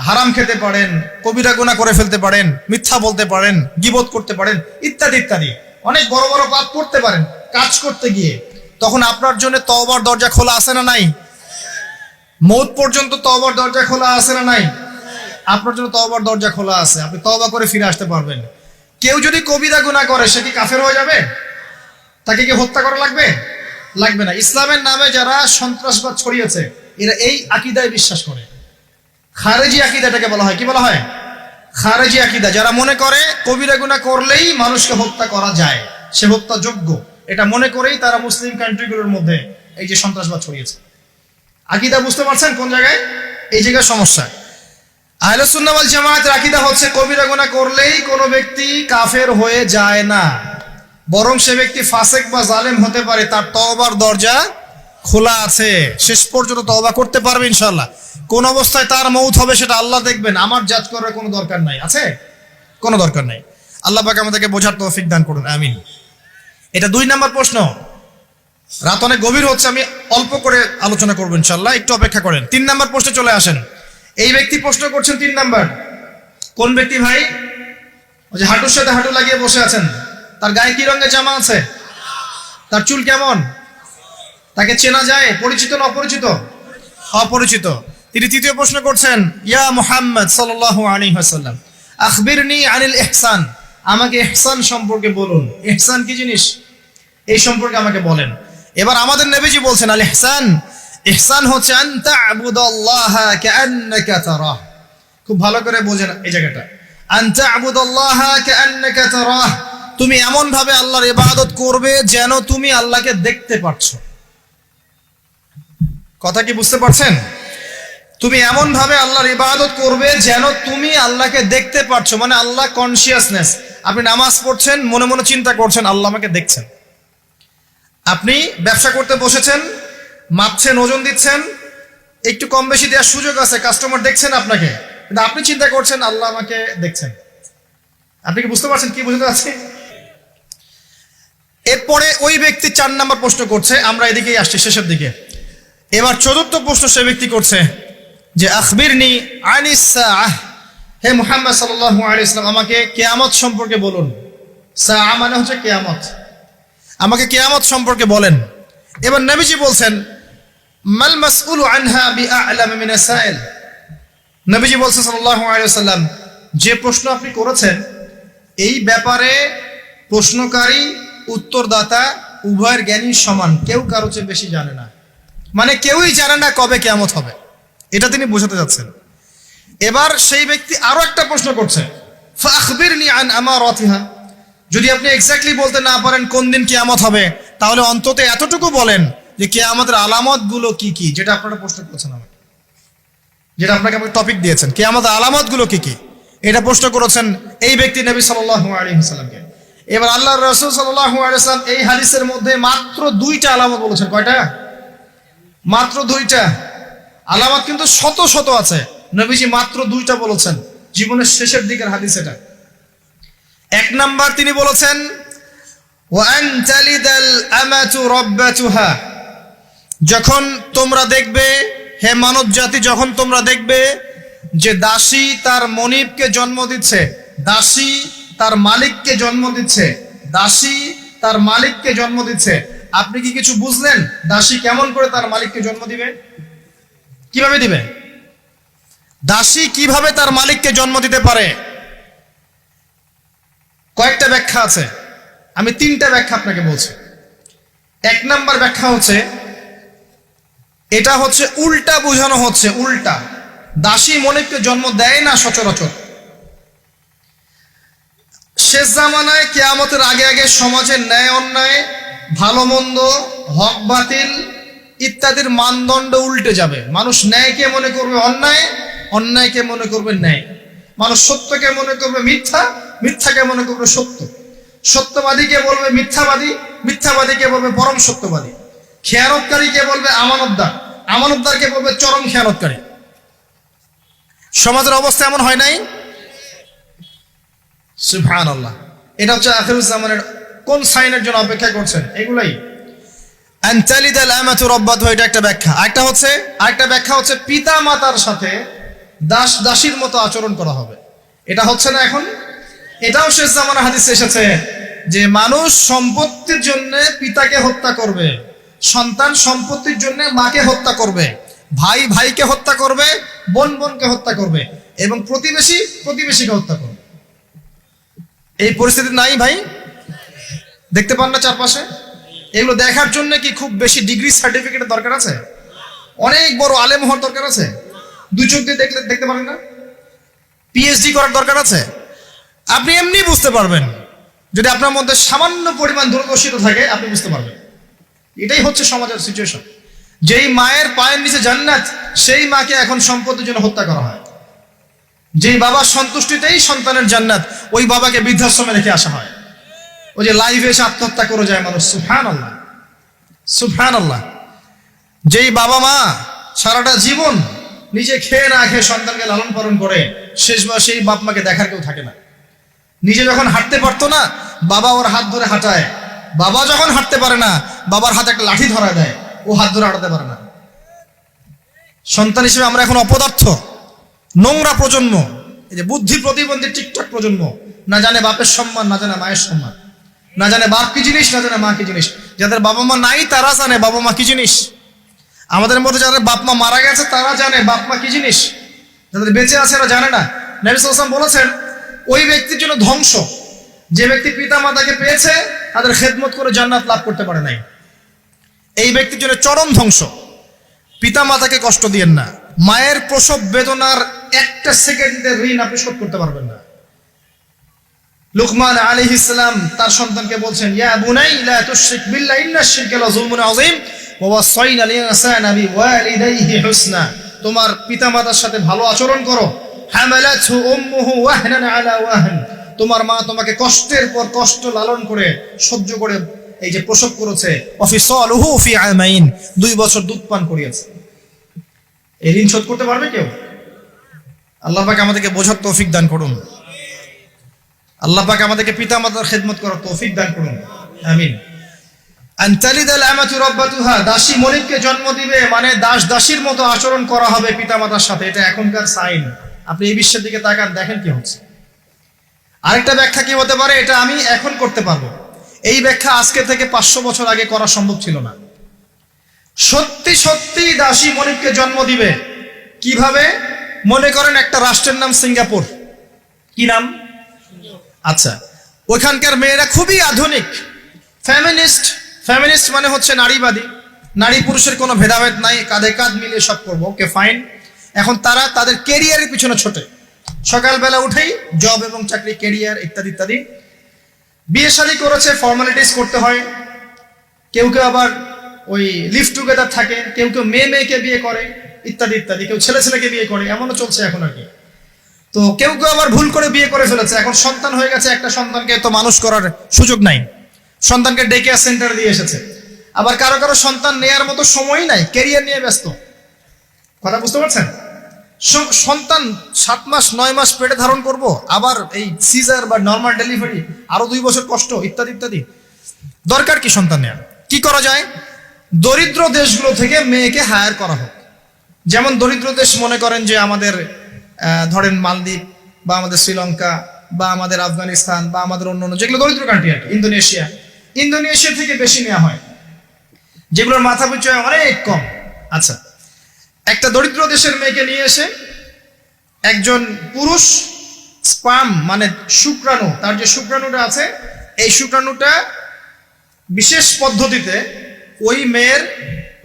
হারাম খেতে পারেন, কবিরা গুনাহ করে ফেলতে পারেন, মিথ্যা বলতে পারেন, গীবত করতে পারেন, ইত্যাদি ইত্যাদি। অনেক বড় বড় পাপ করতে পারেন কাজ করতে গিয়ে। তখন আপনার জন্য তওবার দরজা খোলা আছে না নাই? মওত পর্যন্ত তওবার দরজা খোলা আছে না নাই? আপনার জন্য তওবার দরজা খোলা আছে, আপনি তওবা করে ফিরে আসতে পারবেন। কেউ যদি কবিরা গুনাহ করে সে কি কাফের হয়ে যাবে? তাকে কি হত্যা করা লাগবে? লাগবে না। ইসলামের নামে যারা সন্ত্রাসবাদ ছড়িয়েছে এরা এই আকীদায় বিশ্বাস করে। খারেজি আকীদাটাকে বলা হয়, কি বলা হয়? খারেজি আকীদা। যারা মনে করে কবিরা গুনাহ করলেই মানুষকে হত্যা করা যায়, সে হত্যাযোগ্য, এটা মনে করেই তারা মুসলিম কান্ট্রিগুলোর মধ্যে এই যে সন্ত্রাসবাদ ছড়িয়েছে। আকীদা বুঝতে পারছেন কোন জায়গায়? এই জায়গায় সমস্যা। আহলে সুন্নাহ ওয়াল জামাতের আকীদা হচ্ছে কবিরা গুনাহ করলেই কোনো ব্যক্তি কাফের হয়ে যায় না, বরং সে ব্যক্তি ফাসিক বা জালেম হতে পারে, তার তওবার দরজা খোলা আছে, শেষ পর্যন্ত তওবা করতে পারবে ইনশাআল্লাহ। কোন অবস্থায় তার মওত হবে সেটা আল্লাহ দেখবেন, আমার জাজ করার কোনো দরকার নাই। আছে? কোনো দরকার নাই। আল্লাহ পাক আমাদেরকে বোঝার তৌফিক দান করুন, আমিন। এটা 2 নাম্বার প্রশ্ন। রাত অনেক গভীর হচ্ছে, আমি অল্প করে আলোচনা করবো ইনশাআল্লাহ, একটু অপেক্ষা করেন। 3 নাম্বার প্রশ্নে চলে আসেন। এই ব্যক্তি প্রশ্ন করছেন 3 নাম্বার। কোন ব্যক্তি ভাই? ওই যে হাঁটুর সাথে হাঁটু লাগিয়ে বসে আছেন, তার গায়ে কি রঙের জামা আছে? তার চুল কেমন? তাকে চেনা যায়? পরিচিত না অপরিচিত? অপরিচিত। তিনি 3য় প্রশ্ন করছেন, ইয়া মুহাম্মদ সাল্লাল্লাহু আলাইহি ওয়াসাল্লাম আখবিরনি আনিল ইহসান, আমাকে ইহসান সম্পর্কে বলুন। ইহসান কি জিনিস এই সম্পর্কে আমাকে বলেন। এবার আমাদের নবীজি বলছেন আল ইহসান, ইহসান হচ্ছে আন তা'বুদাল্লাহা কাআন্নাকা তারাহ। খুব ভালো করে বোঝেন এই জায়গাটা। আন তা'বুদাল্লাহা কাআন্নাকা তারাহ, তুমি এমন ভাবে আল্লাহর ইবাদত করবে যেন তুমি আল্লাহকে দেখতে পাচ্ছো। কথা কি বুঝতে পারছেন? তুমি এমন ভাবে আল্লাহর ইবাদত করবে যেন তুমি আল্লাহকে দেখতে পাচ্ছো, মানে আল্লাহ কনসিয়াসনেস। আপনি নামাজ পড়ছেন, মনে মনে চিন্তা করছেন আল্লাহ আমাকে দেখছেন। আপনি ব্যবসা করতে বসেছেন, মাপছেন, ওজন দিচ্ছেন, একটু কম বেশি দেওয়ার সুযোগ আছে, কাস্টমার দেখছেন আপনাকে, কিন্তু আপনি চিন্তা করছেন আল্লাহ আমাকে দেখছেন। আপনি কি বুঝতে পারছেন কি বুঝতে পারছি? এরপরে ওই ব্যক্তি 4 নাম্বার প্রশ্ন করছে, আমরা এদিকেই আসছি শেষের দিকে। এবার 4র্থ প্রশ্ন সে ব্যক্তি করছে যে আখবিরনি আনিস সাআহ, হে মুহাম্মদ সাল্লাল্লাহু আলাইহি ওয়াসাল্লাম আমাকে কিয়ামত সম্পর্কে বলুন। সাআহ মানে হচ্ছে কিয়ামত, আমাকে কিয়ামত সম্পর্কে বলেন। এবার নবীজি বলছেন মাল মাসউলু আনহা বিআ'লাম মিনাস সাইল, নবীজি বলছেন সাল্লাল্লাহু আলাইহি ওয়াসাল্লাম যে প্রশ্ন আপনি করেছেন এই ব্যাপারে প্রশ্নকারী উত্তরদাতা উভয়ের জ্ঞানী সমান, কেউ কারো চেয়ে বেশি জানে না, মানে কেউই জানে না কবে কিয়ামত হবে, এটা তিনি বোঝাতে যাচ্ছেন। এবার সেই ব্যক্তি আরো একটা প্রশ্ন করছে, ফাখবিরনি আন আমারাতিহা, যদি আপনি এক্স্যাক্টলি বলতে না পারেন কোন দিন কিয়ামত হবে, তাহলে অন্তত এতটুকু বলেন যে কিয়ামতের আলামত গুলো কি কি, যেটা আপনারা প্রশ্ন করেছেন আমাকে, যেটা আপনাকে আমি টপিক দিয়েছেন, কিয়ামতের আলামত গুলো কি কি, এটা প্রশ্ন করেছেন এই ব্যক্তি নবী সাল্লাল্লাহু আলাইহি ওয়াসাল্লামকে। এবার আল্লাহর রাসূল সাল্লাল্লাহু আলাইহি ওয়াসাল্লাম এই হাদিসের মধ্যে মাত্র 2টা আলামত বলেছেন। কয়টা? মাত্র 2টা আলামত, কিন্তু শত শত আছে, নবীজি মাত্র 2টা বলেছেন, জীবনের শেষের দিকের হাদিস এটা। এক নাম্বার তিনি বলেছেন ওয়া আন তালিদাল আমাতু রাব্বাতুহা, যখন তোমরা দেখবে, হে মানব জাতি, যখন তোমরা দেখবে যে দাসী তার মনিবকে জন্ম দিচ্ছে, দাসী তার মালিককে জন্ম দিচ্ছে, দাসী তার মালিককে জন্ম দিচ্ছে, আপনি কি কিছু বুঝলেন দাসী কেমন করে তার মালিককে জন্ম দিবে? কিভাবে দিবে? দাসী কিভাবে তার মালিককে জন্ম দিতে পারে? কয়েকটা ব্যাখ্যা আছে, আমি 3টা ব্যাখ্যা আপনাকে বলছি। এক নাম্বার ব্যাখ্যা হচ্ছে, এটা হচ্ছে উল্টা বোঝানো হচ্ছে, উল্টা। দাসী মনিবকে জন্ম দেয় না সচরাচর। শেষ জামানায় কিয়ামতের আগে আগে সমাজের ন্যায় অন্যায়, ভালো মন্দ, হক বাতিল ইত্যাদির মানদণ্ড উল্টে যাবে। মানুষ ন্যায়কে মনে করবে অন্যায়, অন্যায়কে মনে করবে ন্যায়। মানুষ সত্যকে মনে করবে মিথ্যা, মিথ্যাকে মনে করবে সত্য। সত্যবাদীকে বলবে মিথ্যাবাদী, মিথ্যাবাদীকে বলবে পরম সত্যবাদী। খেয়ানতকারীকে বলবে আমানতদার, আমানতদারকে বলবে চরম খেয়ানতকারী। সমাজের অবস্থা এমন হয় নাই? সুবহানাল্লাহ। এটা হচ্ছে আখিরুজ জামানের কোন সাইনের জন্য অপেক্ষা করছেন? এগুলাই। আন তালিদাল আমাতু রাব্বাতুহা, এটা একটা ব্যাখ্যা। আরেকটা ব্যাখ্যা হচ্ছে পিতা মাতার সাথে দাস দাসীর মতো আচরণ করা হবে। এটা হচ্ছে না এখন? এটাও শেষ জামানার হাদিসে এসেছে যে মানুষ সম্পত্তির জন্য পিতাকে হত্যা করবে, সন্তান সম্পত্তির জন্য মাকে হত্যা করবে, ভাই ভাইকে হত্যা করবে, বোন বোনকে হত্যা করবে, এবং প্রতিবেশী প্রতিবেশীকে হত্যা করবে। এই পরিস্থিতি নাই ভাই? দেখতে পান না চারপাশে? এগুলো দেখার জন্য কি খুব বেশি ডিগ্রি সার্টিফিকেটের দরকার আছে? অনেক বড় আলেম হওয়ার দরকার আছে? 2 চোখ দিয়ে দেখতে পারেন না? পিএইচডি করার দরকার আছে? আপনি এমনি বুঝতে পারবেন, যদি আপনার মধ্যে সামান্য পরিমাণ দূরদর্শিতা থাকে আপনি বুঝতে পারবেন। এটাই হচ্ছে সমাজের সিচুয়েশন। যেই মায়ের পায়ের নিচে জান্নাত, সেই মাকে এখন সম্পত্তির জন্য হত্যা করা হয়। যেই বাবার সন্তুষ্টিতেই সন্তানের জান্নাত, ওই বাবাকে বৃদ্ধাশ্রমে রেখে আসা হয়। ওই যে লাইভে এসে আত্মহত্যা করে যায় মানুষ। সুবহানাল্লাহ, সুবহানাল্লাহ। যেই বাবা মা সারাটা জীবন নিজে খেয়ে না খেয়ে সন্তানকে লালন পালন করে, শেষ বয়সে সেই বাপ মাকে দেখার কেউ থাকে না। নিজে যখন হাঁটতে পারতো না, বাবা ওর হাত ধরে হাঁটায়। বাবা যখন হাঁটতে পারে না, বাবার হাতে একটা লাঠি ধরা দেয়, ও হাত ধরে হাঁটাতে পারে না। সন্তান হিসেবে আমরা এখন অপদার্থ, নোংরা প্রজন্ম। এই যে বুদ্ধি প্রতিবন্ধী টিকটক প্রজন্ম, না জানে বাপের সম্মান, না জানে মায়ের সম্মান, না জানে বাপ কি জিনিস, না জানে মা কি জিনিস। যাদের বাবা মা নাই তারা জানে বাবা মা কি জিনিস। আমাদের মধ্যে যাদের বাপ মা মারা গেছে তারা জানে বাপ মা কি জিনিস, যাদের বেঁচে আছে এরা জানে না। নবী সাল্লাল্লাহু আলাইহি ওয়াসাল্লাম বলেছেন ওই ব্যক্তির জন্য ধ্বংস যে ব্যক্তি পিতা মাতাকে পেয়েছে, তাদের খেদমত করে জান্নাত লাভ করতে পারে নাই। এই ব্যক্তির জন্য চরম ধ্বংস। পিতা মাতাকে কষ্ট দিয়েন না। মায়ের প্রসব বেদনার একটা সেকেন্ডের ঋণ আপনি শোধ করতে পারবেন না। লুকমান আলাইহিস সালাম তার সন্তানকে বলছেন, ইয়া বুনাই লা তুশরিক বিল্লাহ ইন্নাশ শিরকা লাযুলমুন আযীম ওয়া ওয়াসাইনা আল ইনসানা বিওয়ালিদাইহি হুসনা। তোমার পিতামাতার সাথে ভালো আচরণ করো। হামালাতহু উম্মুহু ওয়াহনান আলা ওয়াহন, তোমার মা তোমাকে কষ্টের পর কষ্ট লালন করে সহ্য করে এই যে প্রসব করেছে। ওয়াফিসালুহু ফি আমাইন, 2 বছর দুধ পান করিয়েছে। এই ঋণ শোধ করতে পারবে কেউ? আল্লাহ পাক আমাদেরকে বোঝার তৌফিক দান করুন। আল্লাহ পাক আমাদেরকে পিতামাতার খেদমত করার তৌফিক দান করুন, আমিন। আন তালিদাল আমাতু রাব্বাতুহা, দাসী মনিবকে জন্ম দিবে, মানে দাস দাসীর মতো আচরণ করা হবে পিতামাতার সাথে। এটা এখনকার সাইন। আপনি এই বিশ্বের দিকে তাকান, দেখেন কি হচ্ছে। আরেকটা ব্যাখ্যা কি হতে পারে, এটা আমি এখন করতে পারবো। এই ব্যাখ্যা আজকে থেকে 500 বছর আগে করা সম্ভব ছিল না। সত্যি সত্যি দাসী মনিবকে জন্ম দিবে। কিভাবে? মনে করেন একটা রাষ্ট্রের নাম সিঙ্গাপুর, কি নাম? আচ্ছা, ওইখানকার মেয়েরা খুবই আধুনিক, ফেমিনিস্ট। ফেমিনিস্ট মানে হচ্ছে নারীবাদী, নারী পুরুষের কোনো ভেদাভেদ নাই, কাঁধে কাঁধ মিলিয়ে সব করবো, ওকে ফাইন। এখন তারা তাদের কেরিয়ারের পিছনে ছোটে, সকালবেলা উঠেই জব এবং চাকরি, কেরিয়ার ইত্যাদি ইত্যাদি। বিয়ে শাদী করেছে, ফর্মালিটিস করতে হয়। কেউ কেউ আবার ওই লিভ টুগেদার থাকে, কেউ কেউ মেয়ে মেয়েকে বিয়ে করে ইত্যাদি ইত্যাদি, কেউ ছেলে ছেলেকে বিয়ে করে, এমনও চলছে এখন আর কি। তো কেউ কেউ আবার ভুল করে বিয়ে করে ফেলেছে, এখন সন্তান হয়ে গেছে, একটা সন্তানকে তো মানুষ করার সুযোগ নাই, সন্তানকে ডে কেয়ার সেন্টারে দিয়ে এসেছে। আবার কারো কারো সন্তান নেয়ার মতো সময়ই নাই, ক্যারিয়ার নিয়ে ব্যস্ত। কথা বুঝতে পারছেন? সন্তান 7 মাস 9 মাস পেটে ধারণ করব, আবার এই সিজার বা নর্মাল ডেলিভারি, আরো 2 বছর কষ্ট ইত্যাদি ইত্যাদি। দরকার কি সন্তান নেওয়ার? কি করা যায়? দরিদ্র দেশগুলো থেকে মেয়েকে হায়ার করা হোক। যেমন দরিদ্র দেশ মনে করেন যে আমাদের ধরেন মালদ্বীপ বা আমাদের শ্রীলঙ্কা বা আমাদের আফগানিস্তান বা আমাদের অন্য যেগুলো দরিদ্র কান্ট্রি আর কি, ইন্দোনেশিয়া থেকে বেশি নেওয়া হয়, যেগুলোর মাথা পিছু অনেক কম। আচ্ছা, একটা দরিদ্র দেশের মেয়েকে নিয়ে এসে একজন পুরুষ স্পার্ম মানে শুক্রাণু, তার যে শুক্রাণুটা আছে, এই শুক্রাণুটা বিশেষ পদ্ধতিতে ওই মেয়ের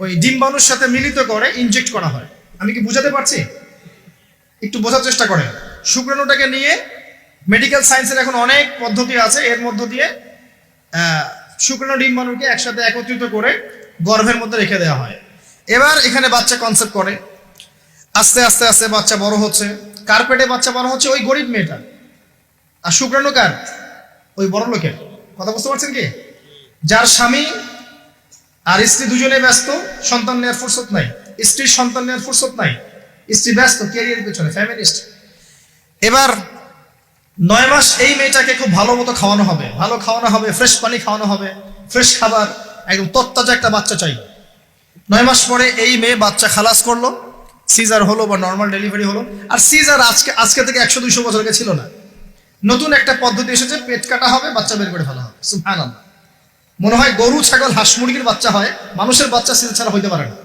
ওই ডিম্বাণুর সাথে মিলিত করে ইনজেক্ট করা হয়। আমি কি বুঝাতে পারছি? একটু বোঝার চেষ্টা করেন। শুক্রাণুটাকে নিয়ে মেডিকেল সায়েন্সের এখন অনেক পদ্ধতি আছে, এর মধ্য দিয়ে শুক্রাণু ডিম্বাণুকে একসাথে একত্রিত করে গর্ভের মধ্যে রেখে দেওয়া হয়। এবার এখানে বাচ্চা কনসেপ্ট করে, আস্তে আস্তে আস্তে বাচ্চা বড় হচ্ছে। কার পেটে বাচ্চা বড় হচ্ছে? ওই গরিব মেয়েটা। আর শুক্রাণু কার? ওই বড় লোকের। কথা বুঝতে পারছেন কি? যার স্বামী আর স্ত্রী দুজনে ব্যস্ত, সন্তান নেওয়ার ফুরসত নাই, স্ত্রীর সন্তান নেওয়ার ফুরসত নাই, স্ত্রী ব্যস্ত ক্যারিয়ারের পেছনে, ফ্যামিলিস্ট। এবার 9 মাস এই মেয়েটাকে খুব ভালো মতো খাওয়ানো হবে, ভালো খাওয়ানো হবে, ফ্রেশ পানি খাওয়ানো হবে, ফ্রেশ খাবার, একদম তত্তাজা একটা বাচ্চা চাই। 9 মাস পরে এই মেয়ে বাচ্চা খালাস করলো, সিজার হলো বা নর্মাল ডেলিভারি হলো। আর সিজার আজকে থেকে 100-200 বছর আগে ছিল না, নতুন একটা পদ্ধতি এসেছে, পেট কাটা হবে, বাচ্চা বের করে ফেলা হবে। সুবহানাল্লাহ। মনে হয় গরু ছাগল হাঁস মুরগির বাচ্চা হয়, মানুষের বাচ্চা সিজার ছাড়া হইতে পারে না।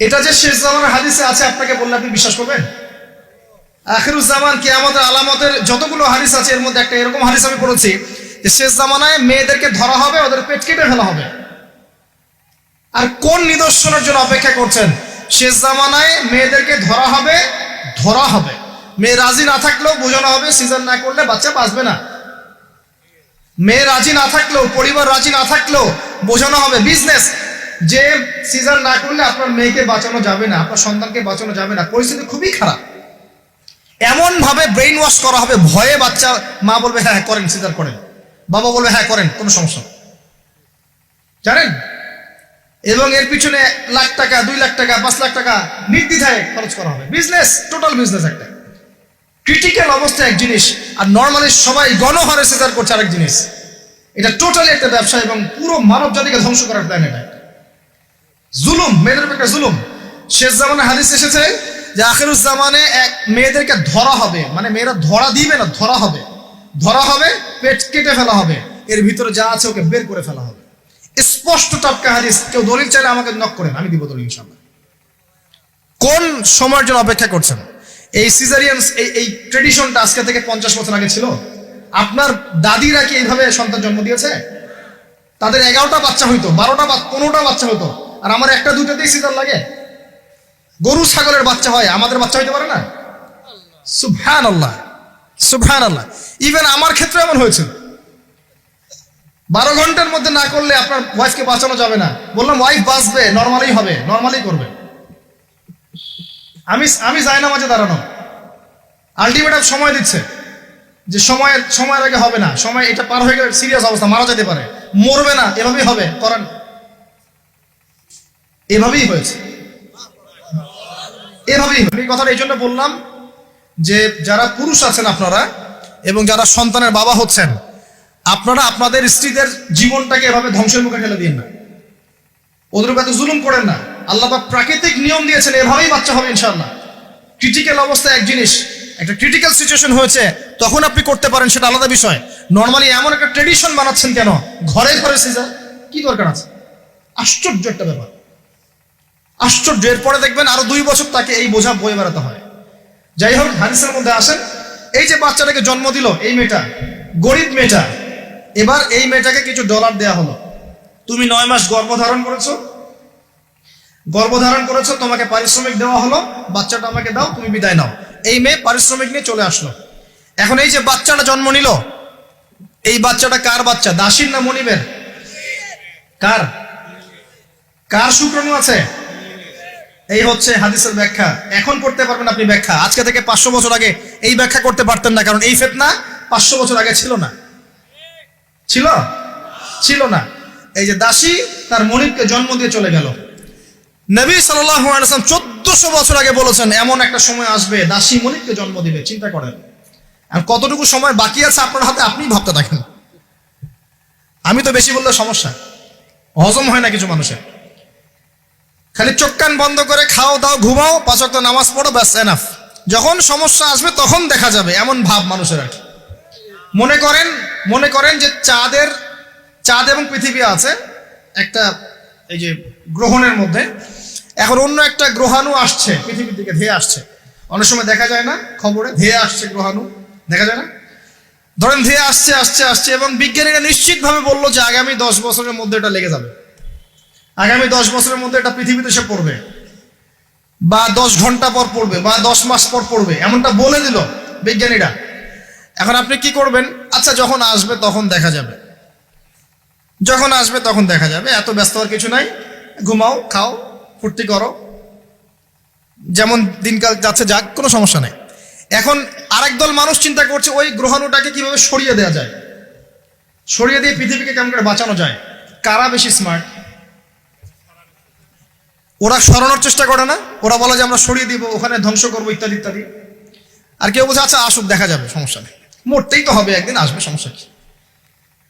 এটা যে শেষ জামানের হাদিসে আছে, আপনাকে বললে আপনি বিশ্বাস করবেন? আখিরুজ জামান কিয়ামতের আলামতের যতগুলো হাদিস আছে, এর মধ্যে একটা এরকম হাদিস আমি পড়েছি যে শেষ জামানায় মেয়েদেরকে ধরা হবে, ওদের পেট কেটে ফেলা হবে। আর কোন নিদর্শনের জন্য অপেক্ষা করছেন? শেষ জামানায় মেয়েদেরকে ধরা হবে, মেয়ে রাজি না থাকলেও বোঝানো হবে, সিজার না করলে বাচ্চা বাঁচবে না। মেয়ে রাজি না থাকলেও, পরিবার রাজি না থাকলেও বোঝানো হবে, বিজনেস, যে সিজার না করলে আপনার মেয়েকে বাঁচানো যাবে না, আপনার সন্তানকে বাঁচানো যাবে না, পরিস্থিতি খুবই খারাপ। এমন ভাবে ব্রেইন ওয়াশ করা হবে, ভয়ে বাচ্চা, মা বলবে হ্যাঁ করেন, সিজার করেন, বাবা বলবে হ্যাঁ করেন, কোনো সমস্যা নেই, জানেন। এবং এর পিছনে লাখ টাকা, 2 লাখ টাকা, 5 লাখ টাকা নির্দ্বিধায় খরচ করা হবে। বিজনেস, টোটাল বিজনেস একটা। ক্রিটিক্যাল অবস্থা এক জিনিস, আর নর্মালি সবাই গণহারে সিজার করছে আরেক জিনিস। এটা টোটালি একটা ব্যবসা এবং পুরো মানব জাতিকে ধ্বংস করার প্ল্যান। এটা জুলুম, মেয়েদের উপর একটা জুলুম। শেষ জামানে হাদিস এসেছে যে আখিরুজ জামানে মেয়েদেরকে ধরা হবে, মানে মেয়েরা ধরা দিবে না, ধরা হবে, পেট কেটে ফেলা হবে, এর ভিতরে যা আছে ওকে বের করে ফেলা হবে। স্পষ্ট টাটকা হাদিস। কেউ দলিল চাইলে আমাকে নক করেন, আমি দিব দলিল ইনশাআল্লাহ। কোন সময়ের জন্য অপেক্ষা করছেন? এই সিজারিয়ান এই ট্রেডিশনটা আজকে থেকে 50 বছর আগে ছিল। আপনার দাদিরা কি এইভাবে সন্তান জন্ম দিয়েছে? তাদের 11টা বাচ্চা হইতো, 12টা 15টা বাচ্চা হতো, আর আমার 1-2টাতেই সিজার লাগে। গরু ছাগলের বাচ্চা হয়, আমাদের বাচ্চা হইতে পারে না? সুবহানাল্লাহ, সুবহানাল্লাহ। ইভেন আমার ক্ষেত্রে এমন হয়েছিল। 12 ঘন্টার মধ্যে না করলে আপনার ওয়াইফকে বাঁচানো যাবে না। বললাম ওয়াইফ বাঁচবে, নর্মালি হবে, নর্মালি করবে। আমি যাই না মাঝে দাঁড়ানো, আলটিমেটাম সময় দিচ্ছে যে সময়ের আগে হবে না, সময় এটা পার হয়ে গেলে সিরিয়াস অবস্থা, মারা যেতে পারে, মরবে না, এভাবেই হবে, করেন। এভাবেই হয়েছে, এভাবেই। আমি কথাটা এই জন্য বললাম যে যারা পুরুষ আছেন আপনারা এবং যারা সন্তানের বাবা হচ্ছেন, আপনারা আপনাদের স্ত্রীদের জীবনটাকে এভাবে ধ্বংসের মুখে ঠেলে দিন না, ওদের উপর এত জুলুম করেন না। আল্লাহ পাক প্রাকৃতিক নিয়ম দিয়েছেন, এভাবেই বাচ্চা হবে ইনশাআল্লাহ। ক্রিটিক্যাল অবস্থা এক জিনিস, একটা ক্রিটিক্যাল সিচুয়েশন হয়েছে, তখন আপনি করতে পারেন, সেটা আলাদা বিষয়। নর্মালি এমন একটা ট্রেডিশন বানাচ্ছেন কেন? ঘরে ঘরে সিজার, কি দরকার আছে? আশ্চর্য একটা ব্যাপার, আশ্চর্য। এরপরে দেখবেন আরো 2 বছর তাকে এই বোঝা বয়ে বেড়াতে হয়। যাই হোক, হাদিসের মধ্যে আসেন, এই যে বাচ্চাটাকে জন্ম দিল এই মেয়েটা, গরিব মেয়েটা, এবার এই মেয়েটাকে কিছু ডলার দেয়া হলো, তুমি 9 মাস গর্ভধারণ করেছো, তোমাকে পারিশ্রমিক দেওয়া হলো, বাচ্চাটা আমাকে দাও, তুমি বিদায় নাও। এই মেয়ে পারিশ্রমিক নিয়ে চলে আসলো। এখন এই যে বাচ্চাটা জন্ম নিল, এই বাচ্চাটা কার বাচ্চা? দাসীর না মনিবের? কার কার শুক্রাণু আছে? এই হচ্ছে হাদিসের ব্যাখ্যা। এখন করতে পারবেন আপনি ব্যাখ্যা, আজকে থেকে 500 বছর আগে এই ব্যাখ্যা করতে পারতেন না, কারণ এই ফিতনা 500 বছর আগে ছিল না। এই যে দাসী তার মনিবকে জন্ম দিয়ে চলে গেল। নবী সাল্লাল্লাহু আলাইহি ওয়াসাল্লাম 1400 বছর আগে বলেছেন এমন একটা সময় আসবে দাসী মনিবকে জন্ম দিবে। চিন্তা করেন, আর কতটুকু সময় বাকি আছে আপনার হাতে, আপনি ভাবতে থাকেন। আমি তো বেশি বললে সমস্যা, হজম হয় না কিছু মানুষের। খালি চোখ কান বন্ধ করে খাও দাও ঘুমাও, 5 ওয়াক্ত নামাজ পড়ো, ব্যাস এনাফ। যখন সমস্যা আসবে তখন দেখা যাবে, এমন ভাব মানুষের আর কি। মনে করেন যে চাঁদ এবং পৃথিবী আছে একটা এই যে গ্রহণের মধ্যে। এখন অন্য একটা গ্রহাণু আসছে পৃথিবীর দিকে, ধেয়ে আসছে। অনেক সময় দেখা যায় না খবরে, ধেয়ে আসছে গ্রহাণু, দেখা যায় না? ধরেন ধেয়ে আসছে এবং বিজ্ঞানীরা নিশ্চিতভাবে বললো যে আগামী 10 বছরের মধ্যে এটা লেগে যাবে, আগামী 10 বছরের মধ্যে এটা পৃথিবীতে এসে পড়বে, বা 10 ঘন্টা পর পড়বে, বা 10 মাস পর পড়বে, এমনটা বলে দিল বিজ্ঞানীরা। এখন আপনি কি করবেন? আচ্ছা, যখন আসবে তখন দেখা যাবে, এত ব্যস্ত হওয়ার কিছু নাই, ঘুমাও খাও ফুর্তি করো, যেমন দিনকাল যাচ্ছে যাক, কোনো সমস্যা নেই। এখন আরেক দল মানুষ চিন্তা করছে ওই গ্রহাণুটাকে কিভাবে সরিয়ে দেওয়া যায়, সরিয়ে দিয়ে পৃথিবীকে কেমন করে বাঁচানো যায়। কারা বেশি স্মার্ট? ওরা সরানোর চেষ্টা করে না, ওরা বলে যে আমরা সরিয়ে দিব, ওখানে ধ্বংস করবো, ইত্যাদি ইত্যাদি। আর কেউ বলছে আচ্ছা আসুক, দেখা যাবে, সমস্যা নেই, মরতেই তো হবে একদিন, আসবে, সমস্যা কি।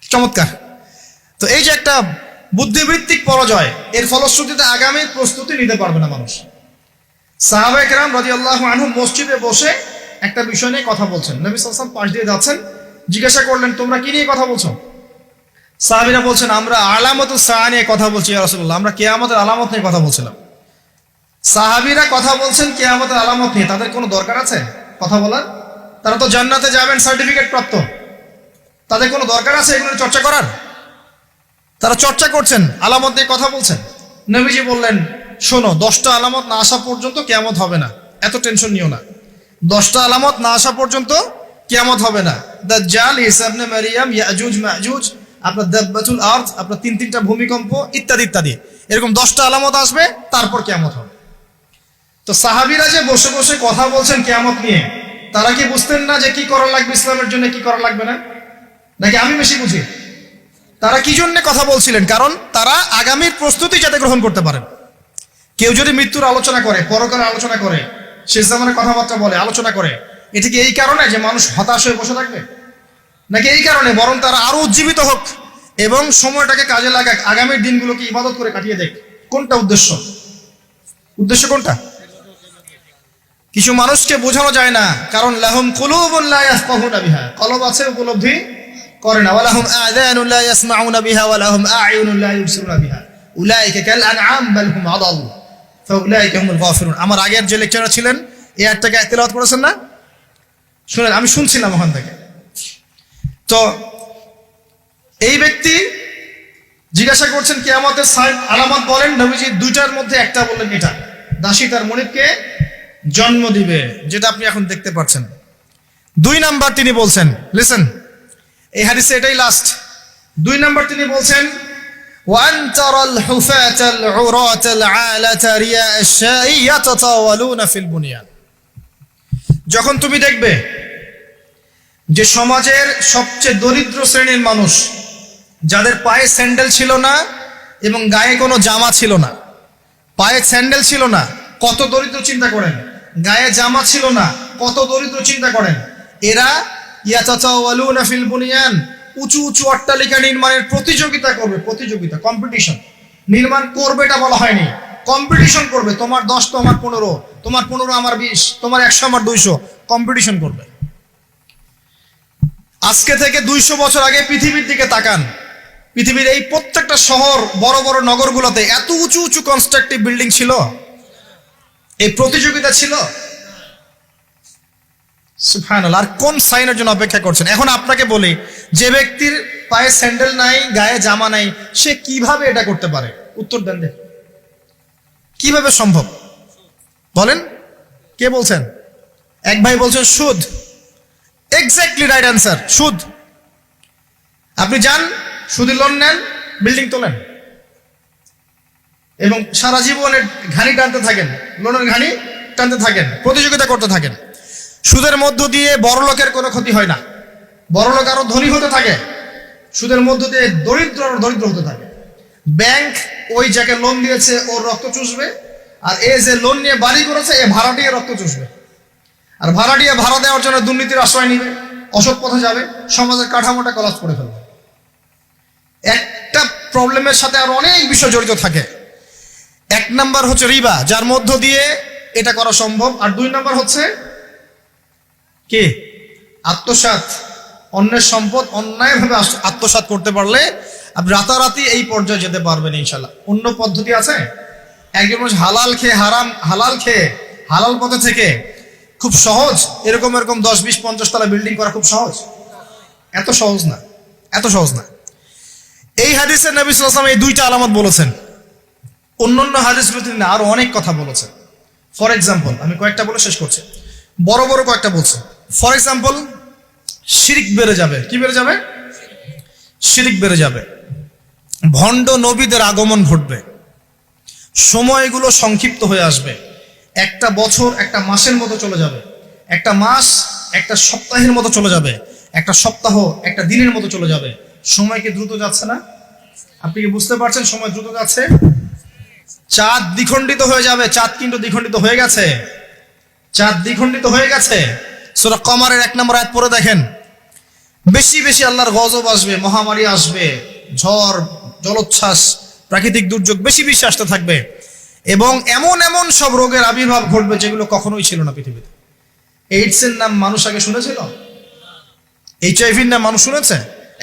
চমৎকার। তো এই যে একটা বুদ্ধিবৃত্তিক পরাজয়, এর ফলশ্রুতিতে আগামীর প্রস্তুতি নিতে পারবে না মানুষ। সাহাবায়ে কেরাম রাদিয়াল্লাহু আনহুম মসজিদে বসে একটা বিষয় নিয়ে কথা বলছেন, নবী সাল্লাল্লাহু আলাইহি ওয়াসাল্লাম পাশ দিয়ে যাচ্ছেন, জিজ্ঞাসা করলেন তোমরা কি নিয়ে কথা বলছো? সাহাবীরা বলছেন আমরা আলামাতুস সাআ নিয়ে কথা বলছি ইয়া রাসূলুল্লাহ, আমরা কিয়ামতের আলামত নিয়ে কথা বলছিলাম। সাহাবীরা কথা বলছেন কিয়ামতের আলামত নিয়ে, তাদের কোনো দরকার আছে কথা বলার? তারা তো জান্নাতে যাবেন সার্টিফিকেট প্রাপ্ত, তাদের কোনো দরকার আছে এগুলো চর্চা করার? তারা চর্চা করছেন, আলামত নিয়ে কথা বলছেন। নবীজি বললেন শোনো, 10টা আলামত না আসা পর্যন্ত কিয়ামত হবে না, এত টেনশন নিও না। 10টা আলামত না আসা পর্যন্ত কিয়ামত হবে না। দাজ্জাল, ঈসা ইবনে মারইয়াম, ইয়াজুজ মাজুজ, আপনার দাব্বাতুল আরদ, আপনার 3টা ভূমিকম্প, ইত্যাদি ইত্যাদি, এরকম 10টা আলামত আসবে, তারপর কিয়ামত হবে। তো সাহাবীরা যে বসে বসে কথা বলছেন কিয়ামত নিয়ে, তারা কি বুঝতেন না যে কি করা লাগবে ইসলামের জন্য, কি করা লাগবে না? নাকি আমি বেশি বুঝি? তারা কি জন্য কথা বলছিলেন? কারণ তারা আগামীর প্রস্তুতি যাতে গ্রহণ করতে পারেন। কেউ যদি মৃত্যুর আলোচনা করে, পরকালের আলোচনা করে, শেষ জামানের কথাবার্তা বলে, আলোচনা করে, এটা কি এই কারণে যে মানুষ হতাশ হয়ে বসে থাকবে? নাকি এই কারণে বরং তারা আরো উজ্জীবিত হোক এবং সময়টাকে কাজে লাগাক, আগামীর দিনগুলোকে ইবাদত করে কাটিয়ে দেখ? কোনটা উদ্দেশ্য কোনটা? কিছু মানুষকে বোঝানো যায় না, কারণ লাহুম কুলুবুন লা ইয়াফকাহুনা বিহা, কলব আছে উপলব্ধি করে না। ওয়ালাহুম আযানুন লা ইয়াসমাউনা বিহা ওয়ালাহুম আ'য়ুনুন লা ইবসিরুনা বিহা উলাইকা কাল আনআম বাল হুম আদাল ফাউলাইকা হুমুল গাফিরুন। আমার আগের যে লেকচারার ছিলেন এই আয়াতটাকে তেলাওয়াত করেছেন না? শুনেন, আমি শুনছিলাম ওখান থেকে। তো এই ব্যক্তি জিজ্ঞাসা করছেন কিয়ামতের আলামত বলেন, নবীজি 2টার মধ্যে একটা বললেন, এটা দাসী তার মনিবকে জন্ম দিবে, যেটা আপনি এখন দেখতে পাচ্ছেন। 2 নাম্বার তিনি বলছেন, লিসেন, এই হাদিসে এটাই লাস্ট। 2 নাম্বার তিনি বলছেন ওয়ান তারাল হুফাতাল উরাতাল আলাতা রিয়া আশ-শাই ইয়াতাতাওয়ালুনা ফিল বুনিয়ান। যখন তুমি দেখবে যে সমাজের সবচেয়ে দরিদ্র শ্রেণীর মানুষ, যাদের পায়ে স্যান্ডেল ছিল না এবং গায়ে কোনো জামা ছিল না, পায়ে স্যান্ডেল ছিল না, কত দরিদ্র চিন্তা করেন, গায়ে জামা ছিল না, কত দরিদ্র চিন্তা করেন, এরা ইয়াতাতাওয়ালুনা ফিল বুনিয়ান, উঁচু উঁচু অট্টালিকা নির্মাণের প্রতিযোগিতা করবে, কম্পিটিশন। নির্মাণ করবে এটা বলা হয়নি, কম্পিটিশন করবে। তোমার 10 তো আমার 15, তোমার 15 আমার 20, তোমার 100 আমার 200, কম্পিটিশন করবে। আজকে থেকে 200 বছর আগে পৃথিবীর দিকে তাকান, পৃথিবীর এই প্রত্যেকটা শহর, বড় বড় নগরগুলোতে এত উঁচু উঁচু কনস্ট্রাকটিভ বিল্ডিং ছিল? এই প্রতিযোগিতা ছিল? সুবহানাল্লাহ। আর কোন সাইনের জন্য অপেক্ষা করছেন? এখন আপনাকে বলি, যে ব্যক্তির পায়ে স্যান্ডেল নাই, গায়ে জামা নাই, সে কিভাবে এটা করতে পারে? উত্তর দেন। কিভাবে সম্ভব বলেন? কে বলছেন? এক ভাই বলছেন সুদ। এক্স্যাক্টলি রাইট অ্যান্সার, সুদ। আপনি যান, সুদের লোন নেন, বিল্ডিং তোলেন এবং সারা জীবনের ঘানি টানতে থাকেন, লোনের ঘানি টানতে থাকেন, প্রতিযোগিতা করতে থাকেন। সুদের মধ্য দিয়ে বড় লোকের কোনো ক্ষতি হয় না, বড় লোক আরো ধনী হতে থাকে। সুদের মধ্য দিয়ে দরিদ্র আরো দরিদ্র হতে থাকে। ব্যাংক ওই যাকে লোন দিয়েছে ওর রক্ত চুষবে, আর এ যে লোন নিয়ে বাড়ি করেছে এ ভাড়াটিয়ে রক্ত চুষবে। আর ভাড়াটিয়ে ভাড়া দেওয়ার জন্য দুর্নীতির আশ্রয় নিবে, অসৎ পথে যাবে, সমাজের কাঠামোটা কলাপস করে ফেলবে। একটা প্রবলেমের সাথে আরো অনেক বিষয় জড়িত থাকে। এক নাম্বার হচ্ছে রিবা, যার মধ্য দিয়ে এটা করা সম্ভব। আর দুই নাম্বার হচ্ছে কি? আত্মসাৎ। অন্যের সম্পদ অন্যায়ভাবে আত্মসাৎ করতে পারলে আপনি রাতারাতি এই পর্যায়ে যেতে পারবেন ইনশাল্লাহ। অন্য পদ্ধতি আছে? একজন মানুষ হালাল খেয়ে হালাল পথে থেকে খুব সহজ এরকম 10, 20, 50 তলা বিল্ডিং করা খুব সহজ? এত সহজ না, এত সহজ না। এই হাদিসে নবী সাল্লাল্লাহু আলাইহি ওয়াসাল্লাম এই দুইটা আলামত বলেছেন। অন্যান্য হাদিসগুলোতে না আরো অনেক কথা বলেছেন। ফর এক্সাম্পল, আমি কয়েকটা বলে শেষ করছি, বড় বড় কয়েকটা বলছে। ফর এক্সাম্পল, শিরক বেড়ে যাবে। কি বেড়ে যাবে? শিরক বেড়ে যাবে। ভণ্ড নবীদের আগমন ঘটবে, সময়গুলো সংক্ষিপ্ত হয়ে আসবে। একটা বছর একটা মাসের মতো চলে যাবে, একটা মাস একটা সপ্তাহের মতো চলে যাবে, একটা সপ্তাহ একটা দিনের মতো চলে যাবে। সময় কি দ্রুত যাচ্ছে না? আপনি কি বুঝতে পারছেন সময় দ্রুত যাচ্ছে? চাঁদ দ্বিখণ্ডিত হয়ে যাবে। চাঁদ কিন্তু দ্বিখণ্ডিত হয়ে গেছে, চাঁদ দ্বিখণ্ডিত হয়ে গেছে। সূরা কমারের 1 নম্বর আয়াত পড়ে দেখেন। বেশি বেশি আল্লাহর গজব আসবে, মহামারী আসবে, ঝড়, জলোচ্ছ্বাস, প্রাকৃতিক দুর্যোগ বেশি বেশি আসতে থাকবে এবং এমন এমন সব রোগের আবির্ভাব ঘটবে যেগুলো কখনোই ছিল না পৃথিবীতে। এইডসের নাম মানুষ আগে শুনেছিল? HIV-র নাম মানুষ শুনেছে?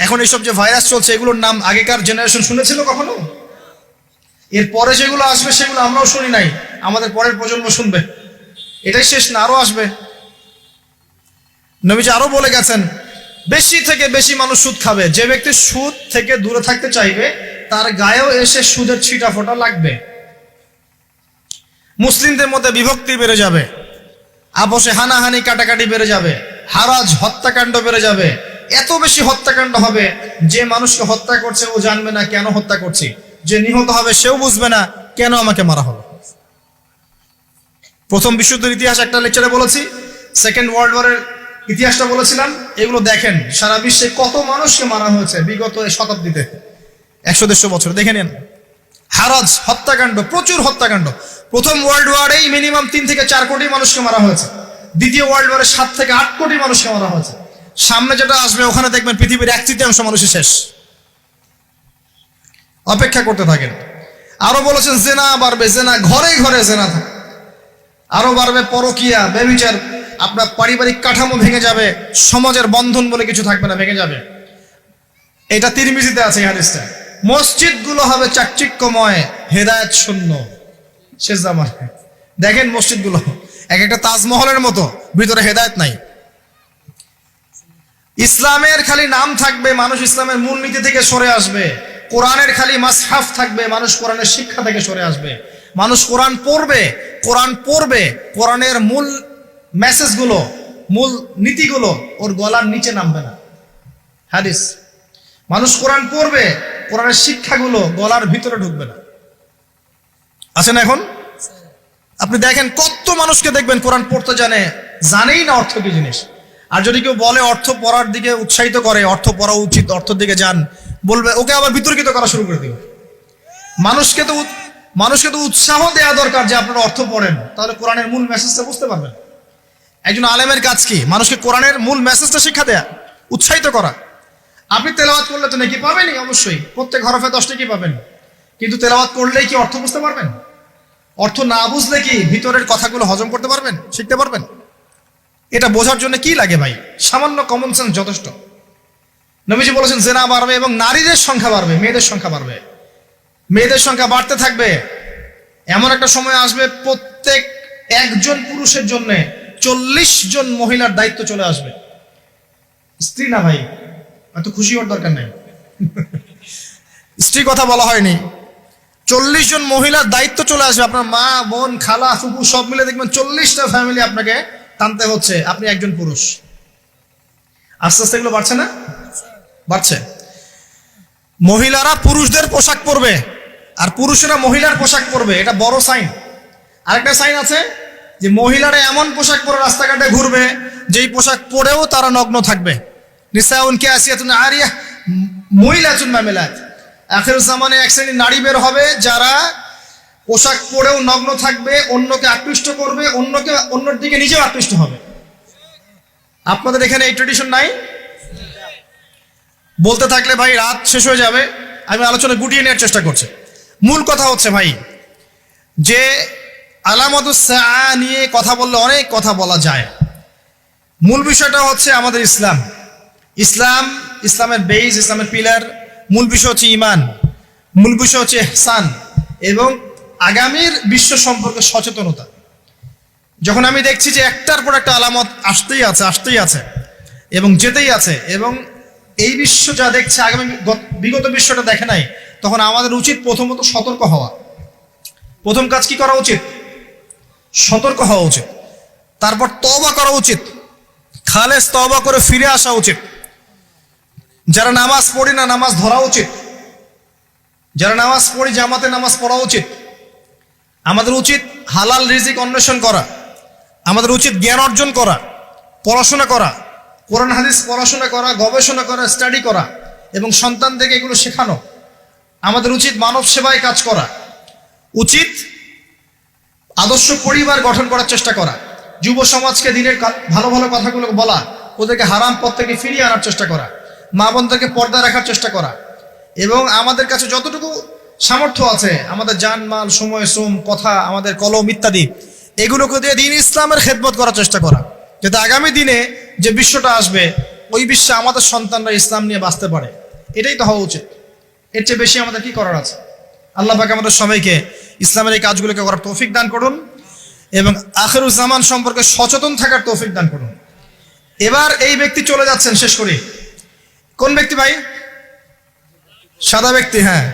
এখন এইসব যে ভাইরাস চলছে এগুলোর নাম আগেকার জেনারেশন শুনেছিল কখনো? এর পরে যেগুলো আসবে সেগুলো আমরাও শুনি নাই, আমাদের পরের প্রজন্ম শুনবে। এটাই শেষ না, আরো আসবে। নবীজি আরো বলে গেছেন, বেশি থেকে বেশি মানুষ সুদ খাবে। যে ব্যক্তি সুদ থেকে দূরে থাকতে চাইবে তার গায়েও এসে সুদের ছিটা ফোঁটা লাগবে। মুসলিমদের মধ্যে বিভক্তি বেড়ে যাবে, আপোষে হানাহানি কাটাকাটি বেড়ে যাবে, হারাজ হত্যাকাণ্ড বেড়ে যাবে। এত বেশি হত্যাকাণ্ড হবে যে মানুষকে হত্যা করছে ও জানবে না কেন হত্যা করছি, যে নিহত হবে সেও বুঝবে না কেন আমাকে মারা হলো। প্রথম বিশ্বযুদ্ধের ইতিহাস একটা লেকচারে বলেছি, সেকেন্ড ওয়ার্ল্ড ওয়ারের ইতিহাসটা বলেছিলাম। এগুলো দেখেন, সারা বিশ্বে কত মানুষকে মারা হয়েছে বিগত শতাব্দীতে, 100-150 বছর দেখে নেন। হারাজ হত্যাকাণ্ড, প্রচুর হত্যাকাণ্ড। প্রথম ওয়ার্ল্ড ওয়ারেই মিনিমাম 3 থেকে 4 কোটি মানুষকে মারা হয়েছে। দ্বিতীয় ওয়ার্ল্ড ওয়ারে 7 থেকে 8 কোটি মানুষকে মারা হয়েছে। সামনে যেটা আসবে ওখানে দেখবেন পৃথিবীর 1/3 মানুষই শেষ। অপেক্ষা করতে থাকেন। আরো বলেছেন জেনা বাড়বে, জেনা ঘরে ঘরে জেনা থাকে। আরো বাড়বে পরকিয়া, ব্যভিচার। আপনার পারিবারিক কাঠামো ভেঙে যাবে, সমাজের বন্ধন বলে কিছু থাকবে না, ভেঙে যাবে। এটা তিরমিজিতে আছে এই হাদিসটা। মসজিদগুলো হবে চাকচিক্যময়, হেদায়েত শূন্য শেষ জামানায়। দেখেন মসজিদগুলো এক একটা তাজমহলের মতো, ভিতরে হেদায়েত নাই। ইসলামের খালি নাম থাকবে, মানুষ ইসলামের মূলনীতি থেকে সরে আসবে। কোরআনের খালি মাসহাফ থাকবে, মানুষ কোরআনের শিক্ষা থেকে সরে আসবে। মানুষ কোরআন পড়বে, কোরআনের মূল মেসেজগুলো, মূল নীতিগুলো ওর গলার নিচে নামবে না। হাদিস, মানুষ কোরআন পড়বে, কোরআনের শিক্ষাগুলো গলার ভিতরে ঢুকবে না। আছে না? এখন আপনি দেখেন কত মানুষকে দেখবেন কোরআন পড়তে জানেই না অর্থ কি জিনিস। আর যদি কেউ বলে অর্থ পড়ার দিকে উৎসাহিত করে, অর্থ পড়া উচিত, অর্থের দিকে যান, বলবে ওকে আবার বিতর্কিত করা শুরু করে দিবে। মানুষকে তো উৎসাহ দেওয়া দরকার যে আপনারা অর্থ পড়েন, তাহলে কোরআনের মূল মেসেজটা বুঝতে পারবেন। একজন আলেমের কাজ কি? মানুষকে কোরআনের মূল মেসেজটা শিক্ষা দেয়া, উৎসাহিত করা। আপনি তেলাওয়াত করলে তো নাকি পাবেনই, অবশ্যই প্রত্যেক হরফে 10 টাকা পাবেন, কিন্তু তেলাওয়াত করলেই কি অর্থ বুঝতে পারবেন? অর্থ না বুঝলে কি ভিতরের কথাগুলো হজম করতে পারবেন, শিখতে পারবেন? এটা বোঝার জন্য কি লাগে ভাই? সামান্য কমন সেন্স যথেষ্ট। নবীজি বলেছেন জেনা বাড়বে এবং নারীদের সংখ্যা বাড়বে, মেয়েদের সংখ্যা বাড়বে। মেয়েদের সংখ্যা বাড়তে থাকবে। এমন একটা সময় আসবে প্রত্যেক একজন পুরুষের জন্য 40 জন মহিলার দায়িত্ব চলে আসবে। স্ত্রী না ভাই, এত খুশি হওয়ার দরকার নেই, স্ত্রী কথা বলা হয়নি। 40 জন মহিলার দায়িত্ব চলে আসবে। আপনার মা, বোন, খালা, ফুপু সব মিলে দেখবেন 40টা ফ্যামিলি আপনাকে টানতে হচ্ছে, আপনি একজন পুরুষ। আস্তে আস্তে এগুলো বাড়ছে না? বাড়ছে। মহিলারা পুরুষদের পোশাক পরবে আর পুরুষেরা মহিলার পোশাক পরবে, এটা বড় সাইন। আরেকটা সাইন আছে যে মহিলারা এমন পোশাক পরে রাস্তাঘাটে ঘুরবে যেই পোশাক পরেও তারা নগ্ন থাকবে। নিসাউন কাসিয়াতুন আরিয়াহ মুইলাতুন মামিলাত। আখির জামানে এক শ্রেণীর নারী বের হবে যারা পোশাক পরেও নগ্ন থাকবে, অন্যকে আকৃষ্ট করবে, অন্যর দিকে নিজেও আকৃষ্ট হবে। আপনাদের এখানে এই ট্রেডিশন নাই? বলতে থাকলে ভাই রাত শেষ হয়ে যাবে, আমি আলোচনা গুটিয়ে নেওয়ার চেষ্টা করছি। মূল কথা হচ্ছে ভাই যে আলামাতুস সাআ নিয়ে কথা বললে অনেক কথা বলা যায়। মূল বিষয়টা হচ্ছে আমাদের ইসলামের বেজ, ইসলামের পিলার। মূল বিষয় হচ্ছে ঈমান, মূল বিষয় হচ্ছে ইহসান এবং আগামীর বিশ্ব সম্পর্কে সচেতনতা। যখন আমি দেখছি যে একটার পর একটা আলামত আসতেই আছে এবং যেতেই আছে, এবং এই বিশ্ব যা দেখছে আগামী বিগত বিশ্বটা দেখে নাই, তখন আমাদের উচিত প্রথমত সতর্ক হওয়া। প্রথম কাজ কি করা উচিত? সতর্ক হওয়া উচিত। তারপর তওবা করা উচিত, খালেস তওবা করে ফিরে আসা উচিত। যারা নামাজ পড়ি না, নামাজ ধরা উচিত। যারা নামাজ পড়ি, জামাতে নামাজ পড়া উচিত। আমাদের উচিত হালাল রিজিক অন্বেষণ করা। আমাদের উচিত জ্ঞান অর্জন করা, পড়াশোনা করা, কোরআন হাদিস পড়াশোনা করা, গবেষণা করা, স্টাডি করা এবং সন্তানদেরকে এগুলো শেখানো। আমাদের উচিত মানব সেবায় কাজ করা, উচিত আদর্শ পরিবার গঠন করার চেষ্টা করা, যুব সমাজকে দিনের ভালো ভালো কথাগুলো বলা, ওদেরকে হারাম পথ থেকে ফিরিয়ে আনার চেষ্টা করা, মা বোনদেরকে পর্দা রাখার চেষ্টা করা, এবং আমাদের কাছে যতটুকু সামর্থ্য আছে আমাদের জানমাল, সময়, শ্রম, কথা, আমাদের কলম ইত্যাদি, এগুলোকে দিয়ে দিন ইসলামের খেদমত করার চেষ্টা করা, যাতে আগামী দিনে যে বিশ্বটা আসবে ওই বিশ্বে আমাদের সন্তানরা ইসলাম নিয়ে বাঁচতে পারে। এটাই তো হওয়া উচিত। এর চেয়ে বেশি আমাদের কি করার আছে? আল্লাহ পাক আমাদের সবাইকে ইসলামের এই কাজগুলোকে করার তৌফিক দান করুন এবং আখিরুজ জামান সম্পর্কে সচেতন থাকার তৌফিক দান করুন। এবার এই ব্যক্তি চলে যাচ্ছেন, শেষ করি। কোন ব্যক্তি ভাই? সাদা ব্যক্তি, হ্যাঁ।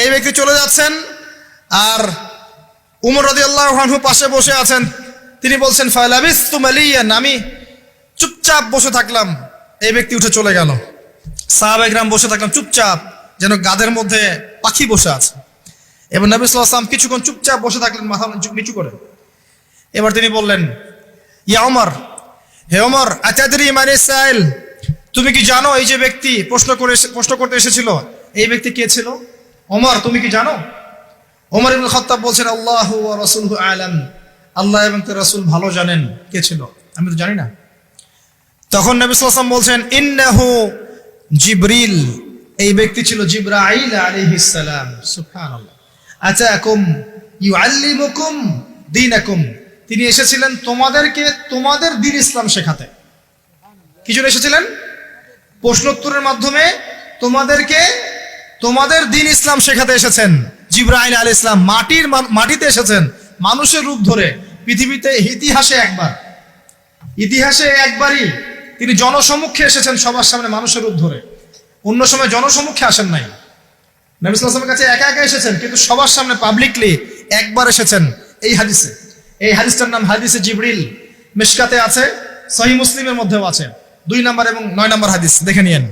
এই ব্যক্তি চলে যাচ্ছেন আর উমর রাদিয়াল্লাহু আনহু পাশে বসে আছেন। তিনি বলছেন ফালাবিস্তু মালিয়ান, আমি চুপচাপ বসে থাকলাম। এই ব্যক্তি উঠে চলে গেল। সাহাবায়ে কেরাম বসে থাকলাম চুপচাপ, যেন গাদের মধ্যে পাখি বসে আছে। এবার নবী সাল্লাল্লাহু আলাইহি ওয়াসাল্লাম কিছুক্ষণ চুপচাপ বসে থাকলেন, মাথা নিচু করে। এবার তিনি বললেন, ইয়া ওমর, হে ওমর, আতাদরি মানিস সাইল, তুমি কি জানো এই যে ব্যক্তি প্রশ্ন করতে এসেছিল, এই ব্যক্তি কে ছিল? ওমর, তুমি কি জানো? ওমর ইবনে খাত্তাব বলছেন, আল্লাহু ওয়া রাসূলুহু আ'লাম, আল্লাহ এবং তার রাসূল ভালো জানেন কে ছিল, আমি তো জানি না। তখন নবী সাল্লাল্লাহু আলাইহি ওয়াসাল্লাম বলছেন, ইন্নাহু জিবরিল, এই ব্যক্তি ছিল জিবরাইল আলাইহিস সালাম। সুবহানাল্লাহ। আতাকুম ইউআল্লিমুকুম দীনাকুম, তিনি এসেছিলেন তোমাদেরকে তোমাদের দ্বীন ইসলাম শেখাতে। কি জন্য এসেছিলেন? প্রশ্নোত্তরের মাধ্যমে তোমাদেরকে তোমাদের দ্বীন ইসলাম শেখাতে এসেছেন। জিবরাইল আলাইহিস সালাম মাটিতে এসেছেন, মানুষের রূপ ধরে। পৃথিবীতে ইতিহাসে একবারই তিনি জনসমক্ষে এসেছেন, সবার সামনে মানুষের রূপ ধরে। অন্য সময় জনসমক্ষে আসেন নাই। নবী সাল্লাল্লাহু আলাইহি ওয়াসাল্লামের কাছে একা একা এসেছেন, কিন্তু সবার সামনে পাবলিকলি একবার এসেছেন। এই হাদিসটার নাম হাদিসে জিবরিল। মিশকাতে আছে, সহিহ মুসলিমের মধ্যেও আছে, 2 নম্বর এবং 9 নম্বর হাদিস, দেখে নিয়েন।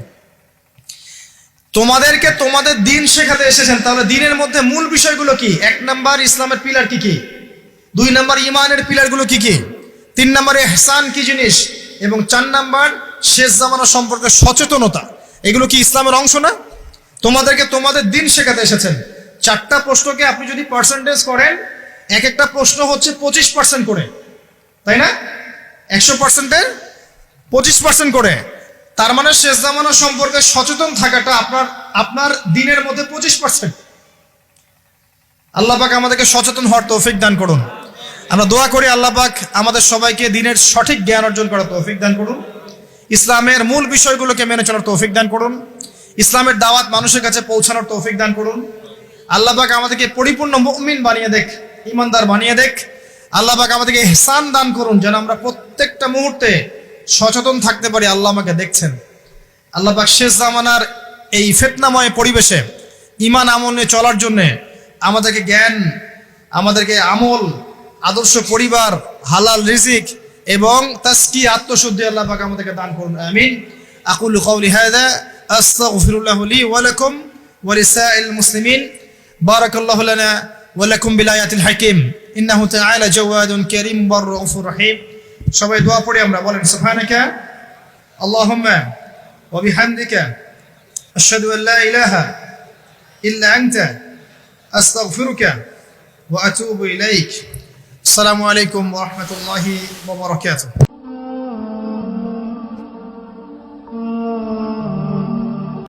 তোমাদেরকে তোমাদের দ্বীন শেখাতে এসেছেন। তাহলে দ্বীনের মধ্যে মূল বিষয়গুলো কি? 1 নম্বর ইসলামের পিলার কি কি, 2 নম্বর ঈমানের পিলারগুলো কি কি, 3 নম্বরে ইহসান কি জিনিস, এবং 4 নম্বর শেষ জামানা সম্পর্কে সচেতনতা। এগুলো কি ইসলামের অংশ না? তোমাদেরকে তোমাদের দ্বীন শেখাতে এসেছেন। 4টা প্রশ্নকে আপনি যদি পার্সেন্টেজ করেন, এক একটা প্রশ্ন হচ্ছে 25% করে, তাই না? 100%-এর 25% করে। তার মানে শেষ জামানা সম্পর্কে সচেতন থাকাটা আপনার দ্বীনের মধ্যে 25%। আল্লাহ পাক আমাদেরকে সচেতন হওয়ার তৌফিক দান করুন। আমরা দোয়া করি আল্লাহ পাক আমাদের সবাইকে দ্বীনের সঠিক জ্ঞান অর্জন করার তৌফিক দান করুন, ইসলামের মূল বিষয়গুলোকে মেনে চলার তৌফিক দান করুন, ইসলামের দাওয়াত মানুষের কাছে পৌঁছানোর তৌফিক দান করুন। আল্লাহ পাক আমাদেরকে পরিপূর্ণ মুমিন বানিয়ে দেখ, ঈমানদার বানিয়ে দেখ। আল্লাহ পাক আমাদেরকে ইহসান দান করুন, যেন আমরা প্রত্যেকটা মুহূর্তে সচেতন থাকতে পারি আল্লাহ আমাকে দেখছেন। আল্লাহ পাক শেষ জামানার এই ফিতনাময় পরিবেশে ঈমান আমল নিয়ে চলার জন্য আমাদেরকে জ্ঞান, আমাদেরকে আমল, আদর্শ পরিবার, হালাল রিজিক এবং তাসকিয়া, আত্মশুদ্ধি আল্লাহ পাক আমাদেরকে দান করুন। আমিন। আকুলু কাওলি হাযা আস্তাগফিরুল্লাহু লি ওয়া লাকুম ওয়া লিসাইল মুসলিমিন। বারাকাল্লাহু লানা ওয়া লাকুম বিল আয়াতিল হাকিম। ইন্নাহু তাআলা জাওয়াদুন কারীম ওয়া রাউফুর রহিম। সবাই দোয়া পড়ি আমরা, বলেন সুবহানাকা আল্লাহুম্মা ওয়া বিহামদিকা আশহাদু আল লা ইলাহা ইল্লা আনতা আস্তাগফিরুকা ওয়া আতুবু ইলাইক। আসসালামু আলাইকুম ওয়া রাহমাতুল্লাহি ওয়া বারাকাতুহু।